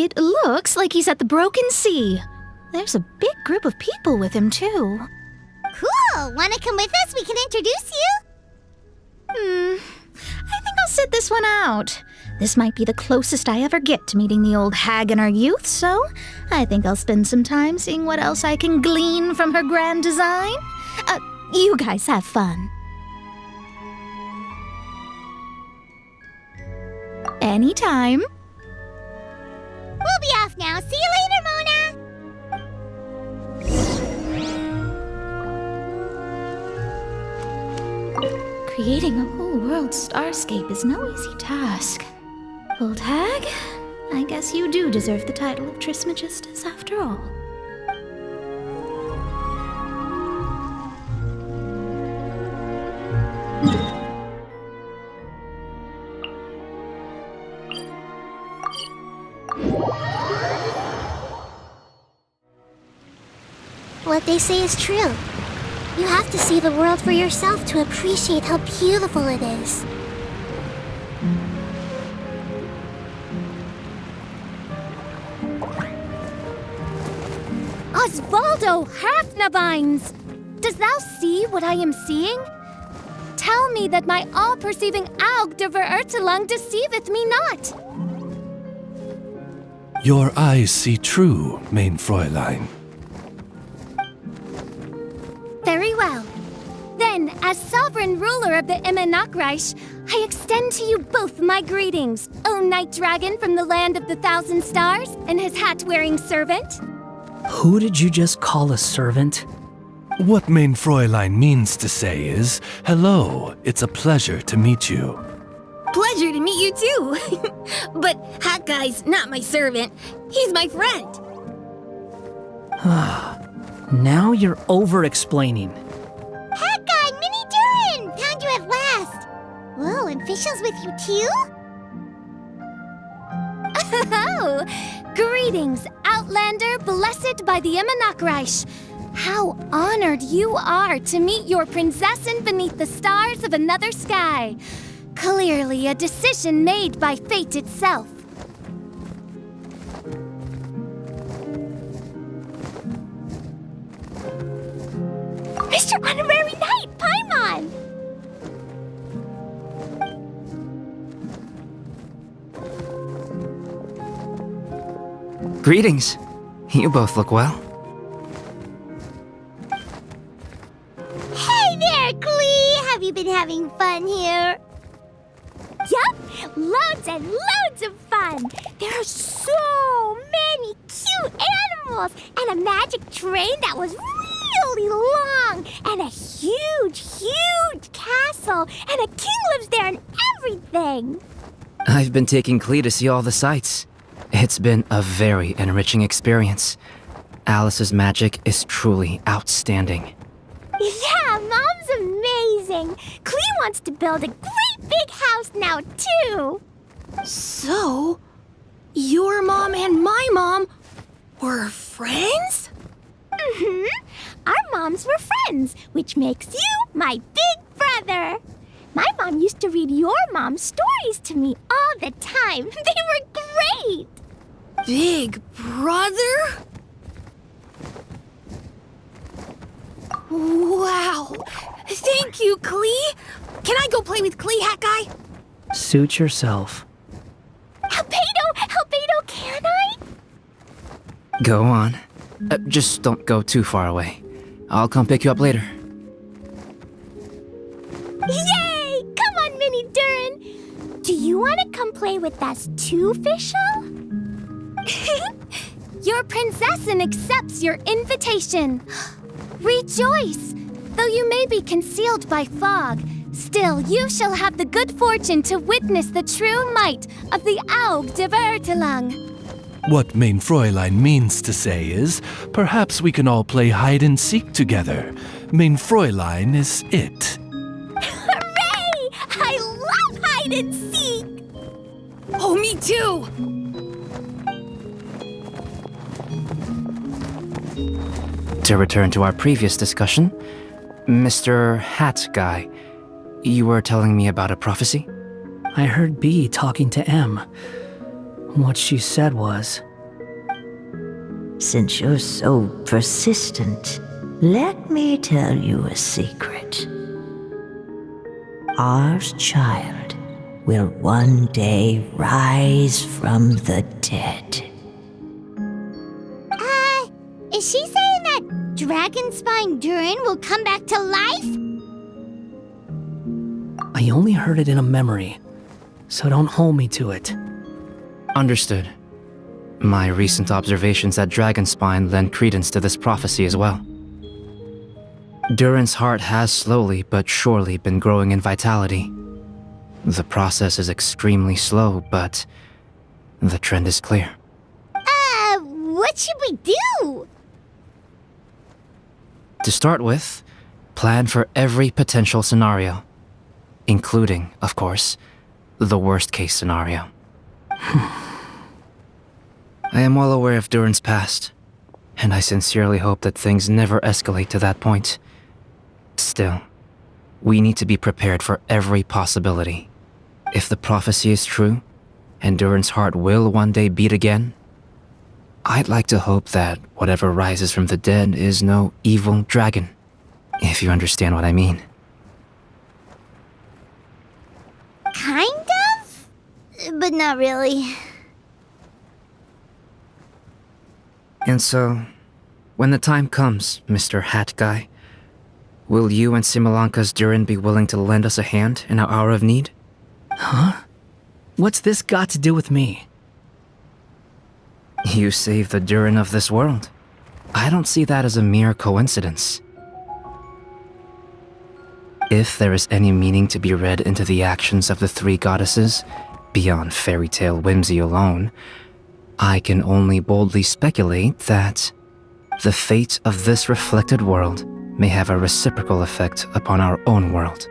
It looks like he's at the Broken Sea. There's a big group of people with him, too. Cool! Wanna come with us? We can introduce you? I think I'll sit this one out. This might be the closest I ever get to meeting the old hag in our youth, so I think I'll spend some time seeing what else I can glean from her grand design. You guys have fun. Anytime. We'll be off now. See you later, Mona! Creating a whole world starscape is no easy task. Old hag, I guess you do deserve the title of Trismegistus after all. What they say is true. You have to see the world for yourself to appreciate how beautiful it is. Osvaldo Hafnavines! Does thou see what I am seeing? Tell me that my all-perceiving Aug de Verurtelung deceiveth me not. Your eyes see true, mein Fräulein. Very well. Then, as sovereign ruler of the Immenachreich, I extend to you both my greetings, O Night Dragon from the land of the Thousand Stars and his hat-wearing servant. Who did you just call a servant? What mein Fräulein means to say is, hello, it's a pleasure to meet you. Pleasure to meet you too. But Hat Guy's not my servant. He's my friend. Now you're over-explaining. Hat Guy, Mini Durin! Found you at last! Whoa, and Fischl's with you too? Oh, greetings, Outlander blessed by the Immenachreich. How honored you are to meet your prinzessin beneath the stars of another sky. Clearly a decision made by fate itself. Mr. Honorary Knight, Paimon! Greetings. You both look well. Hey there, Klee! Have you been having fun here? Yup, loads and loads of fun! There are so many cute animals, and a magic train that was really long, and a huge, huge castle, and a king lives there and everything! I've been taking Klee to see all the sights. It's been a very enriching experience. Alice's magic is truly outstanding. Yeah, Mom's amazing! Klee wants to build a great big house now, too! So, your mom and my mom were friends? Mm-hmm. Our moms were friends, which makes you my big brother. My mom used to read your mom's stories to me all the time. They were great! Big brother? Wow! Thank you, Klee! Can I go play with Klee, Hat Guy? Suit yourself. Albedo, can I? Go on. Just don't go too far away. I'll come pick you up later. Yay! Come on, Mini Durin! Do you want to come play with us too, Fischl? Your prinzessin accepts your invitation. Rejoice! Though you may be concealed by fog, still you shall have the good fortune to witness the true might of the Aug de Verurtelung. What mein Fräulein means to say is, perhaps we can all play hide and seek together. Mein Fräulein is it. Hooray! I love hide and seek! Oh, me too! To return to our previous discussion, Mr. Hat Guy, you were telling me about a prophecy? I heard B talking to M. What she said was, Since you're so persistent, let me tell you a secret. Our child will one day rise from the dead. Is she saying that Dragonspine Durin will come back to life? I only heard it in a memory, so don't hold me to it. Understood. My recent observations at Dragonspine lend credence to this prophecy as well. Durin's heart has slowly but surely been growing in vitality. The process is extremely slow, but the trend is clear. What should we do? To start with, plan for every potential scenario, including, of course, the worst-case scenario. I am well aware of Durin's past, and I sincerely hope that things never escalate to that point. Still, we need to be prepared for every possibility. If the prophecy is true, and Durin's heart will one day beat again, I'd like to hope that whatever rises from the dead is no evil dragon, if you understand what I mean. Kind of? But not really. And so, when the time comes, Mr. Hat Guy, will you and Similanka's Durin be willing to lend us a hand in our hour of need? Huh? What's this got to do with me? You saved the Durin of this world. I don't see that as a mere coincidence. If there is any meaning to be read into the actions of the three goddesses, beyond fairy tale whimsy alone, I can only boldly speculate that the fate of this reflected world may have a reciprocal effect upon our own world.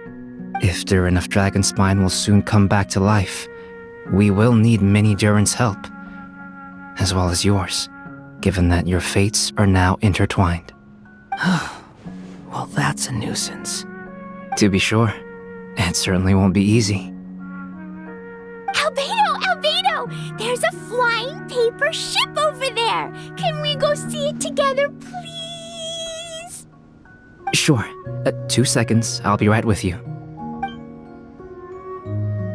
If Durin of Dragonspine will soon come back to life, we will need many Durin's help, as well as yours, given that your fates are now intertwined. Well, that's a nuisance. To be sure, it certainly won't be easy. Albedo! There's a flying paper ship over there! Can we go see it together, please? Sure. 2 seconds, I'll be right with you.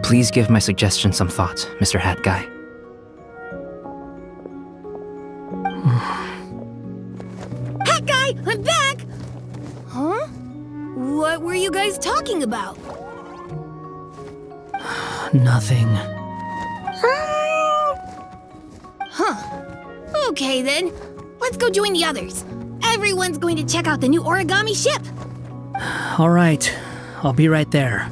Please give my suggestion some thought, Mr. Hat Guy. Hat Guy, I'm back! Huh? What were you guys talking about? Nothing. Huh. Okay then. Let's go join the others. Everyone's going to check out the new origami ship. All right, I'll be right there.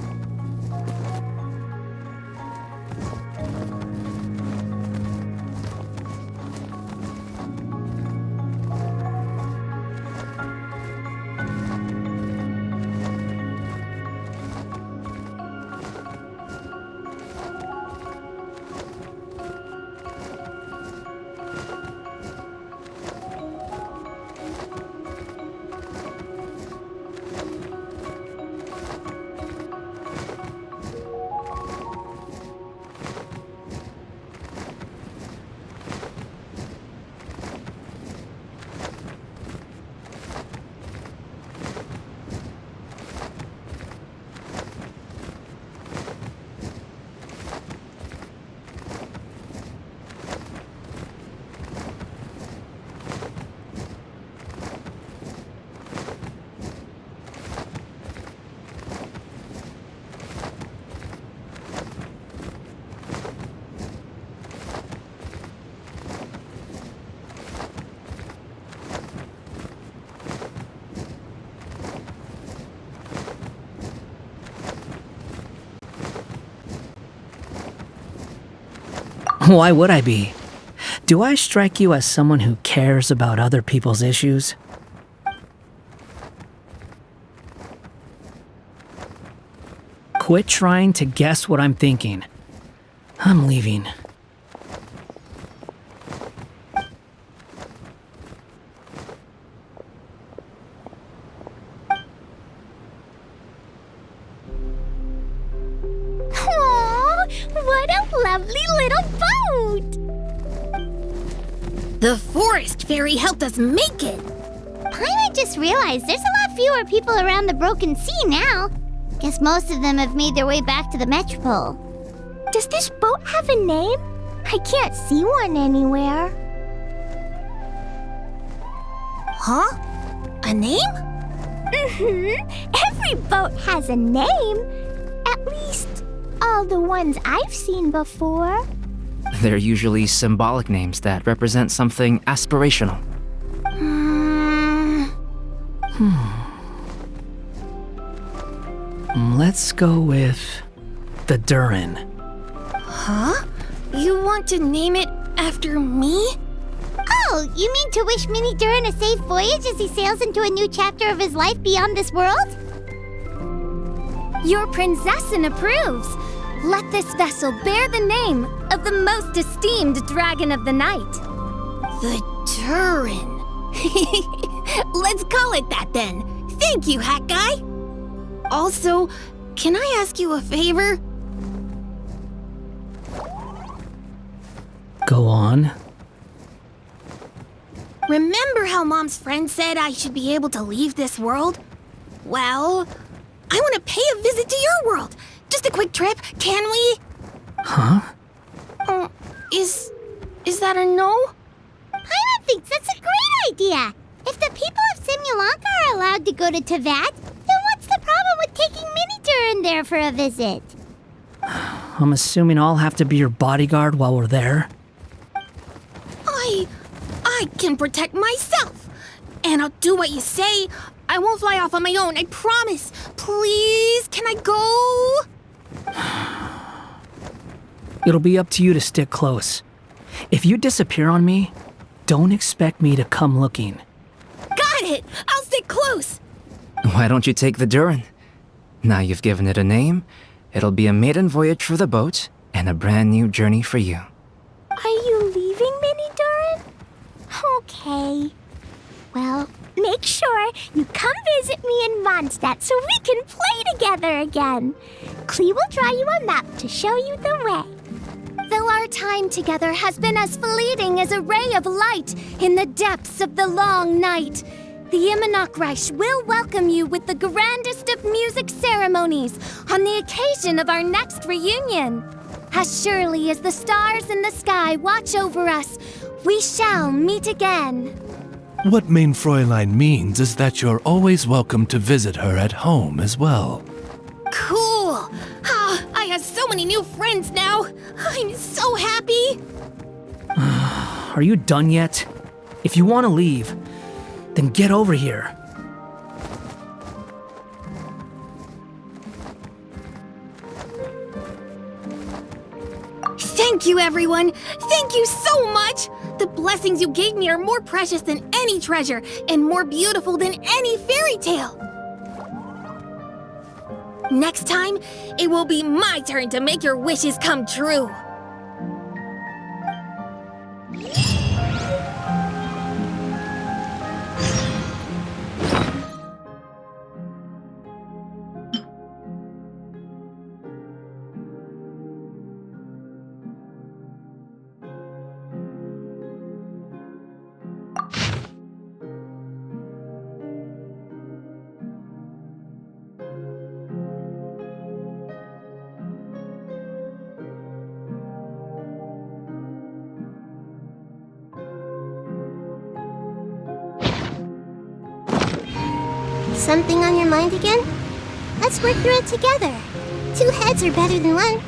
Why would I be? Do I strike you as someone who cares about other people's issues? Quit trying to guess what I'm thinking. I'm leaving. Aww, what a lovely little boat! The forest fairy helped us make it. Paimon just realized there's a lot fewer people around the Broken Sea now. Guess most of them have made their way back to the Metropole. Does this boat have a name? I can't see one anywhere. Huh? A name? Every boat has a name. At least, all the ones I've seen before. They're usually symbolic names that represent something aspirational. Let's go with the Durin. Huh? You want to name it after me? Oh, you mean to wish Mini Durin a safe voyage as he sails into a new chapter of his life beyond this world? Your princessin approves. Let this vessel bear the name of the most esteemed dragon of the night. The Durin. Let's call it that then. Thank you, Hat Guy. Also, can I ask you a favor? Go on. Remember how Mom's friend said I should be able to leave this world? Well, I want to pay a visit to your world. Just a quick trip, can we? Huh? Is that a no? Paimon thinks that's a great idea. If the people of Simulanka are allowed to go to Teyvat, then what's the problem with taking Mini Durin there for a visit? I'm assuming I'll have to be your bodyguard while we're there. I can protect myself. And I'll do what you say. I won't fly off on my own, I promise. Please, can I go? It'll be up to you to stick close. If you disappear on me, don't expect me to come looking. Got it! I'll stick close! Why don't you take the Durin? Now you've given it a name, it'll be a maiden voyage for the boat and a brand new journey for you. Are you leaving, Mini Durin? Okay. Well, make sure you come visit me in Mondstadt so we can play together again. Klee will draw you a map to show you the way. Though our time together has been as fleeting as a ray of light in the depths of the long night, the Immonokreich will welcome you with the grandest of music ceremonies on the occasion of our next reunion. As surely as the stars in the sky watch over us, we shall meet again. What Mein Fräulein means is that you're always welcome to visit her at home as well. Cool! I have so many new friends now. I'm so happy. Are you done yet? If you want to leave, then get over here. Thank you, everyone. Thank you so much. The blessings you gave me are more precious than any treasure and more beautiful than any fairy tale. Next time, it will be my turn to make your wishes come true. Something on your mind again? Let's work through it together. 2 heads are better than 1.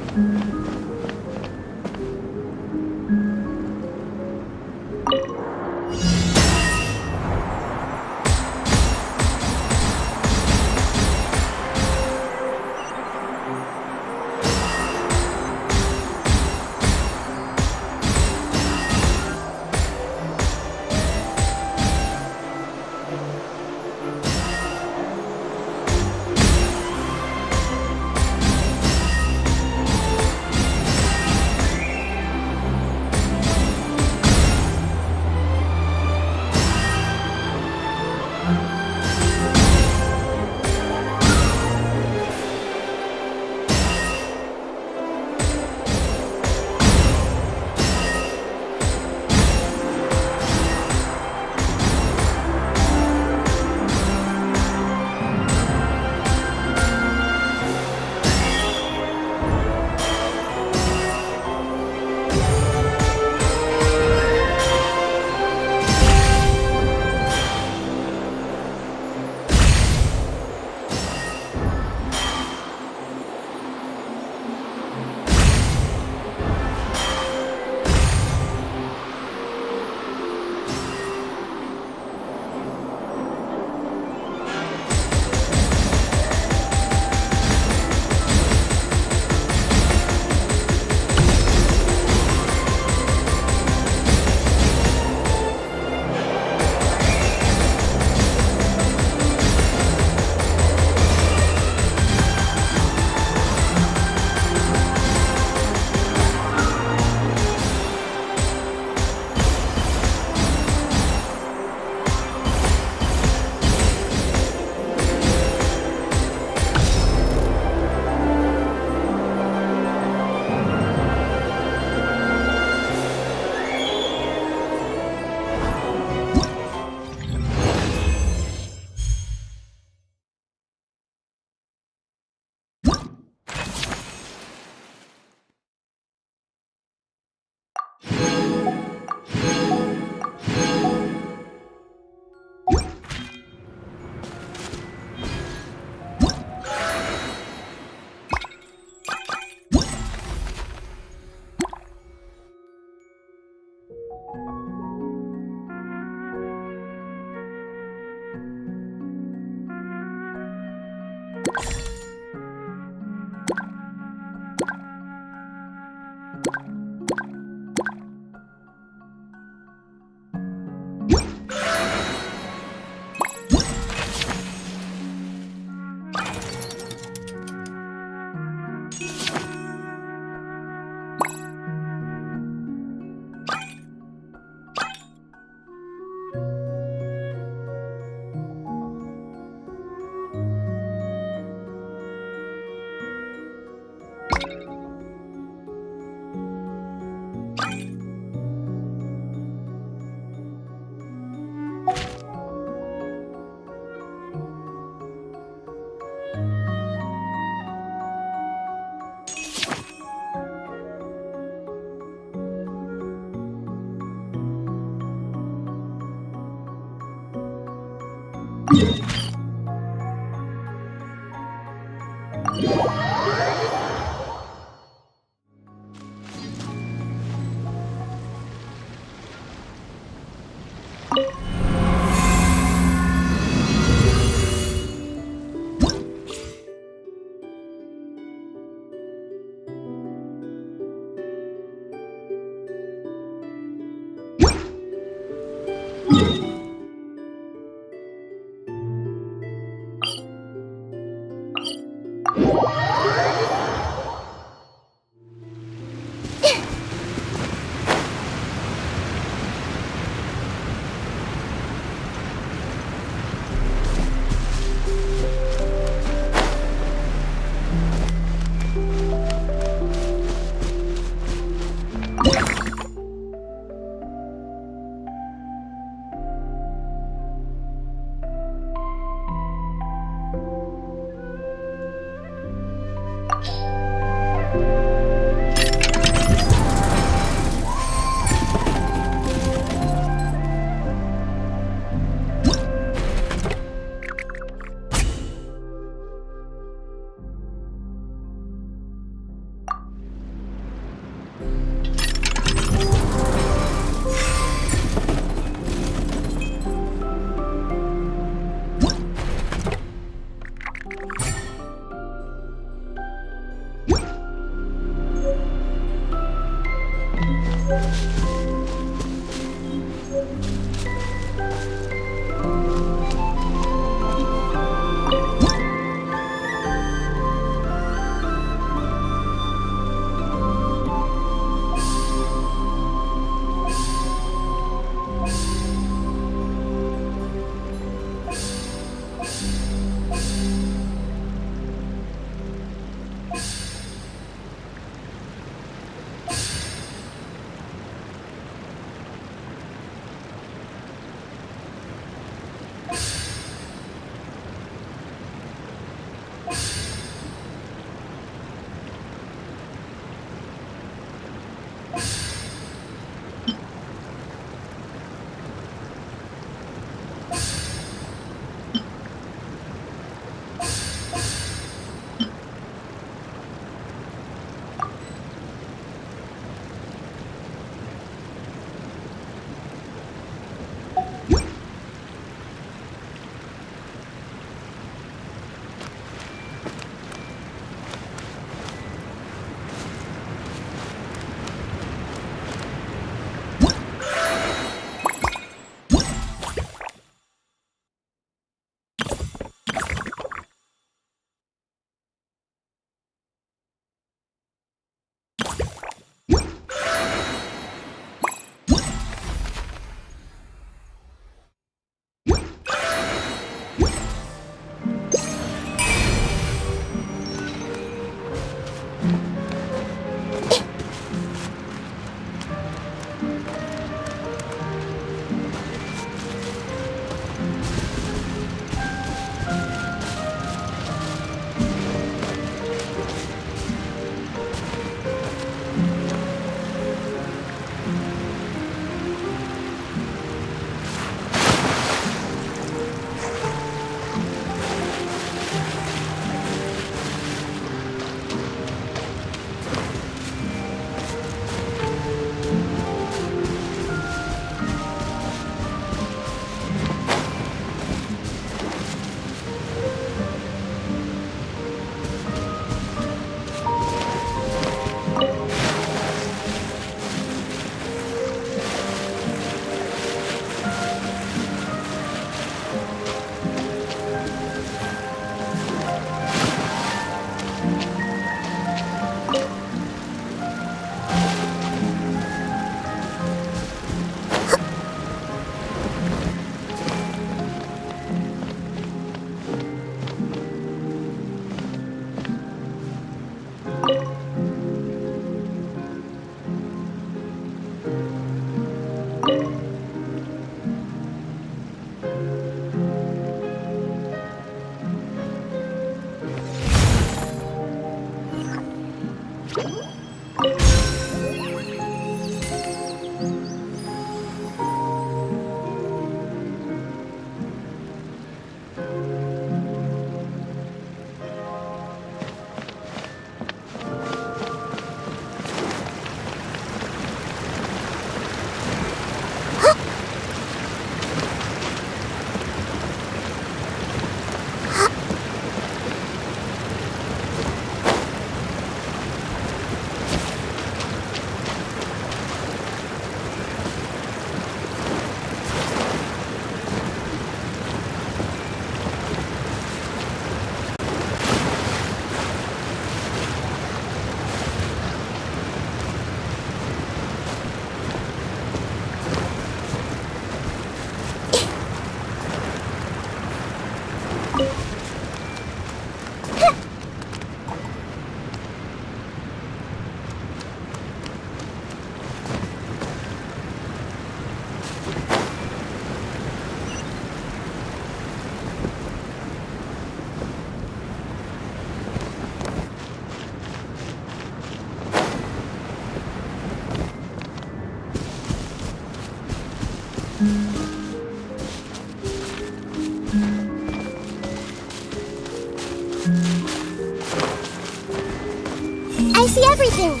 everything!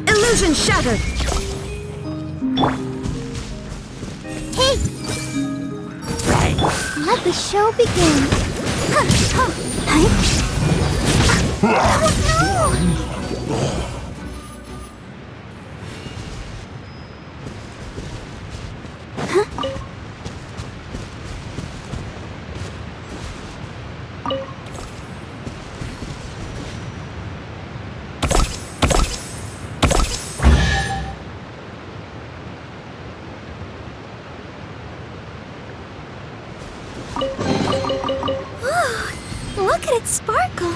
Illusion shattered! Hey! Let the show begin! Look at it sparkle!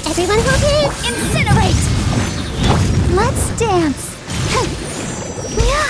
Everyone hold it! Incinerate! Let's dance! Yeah!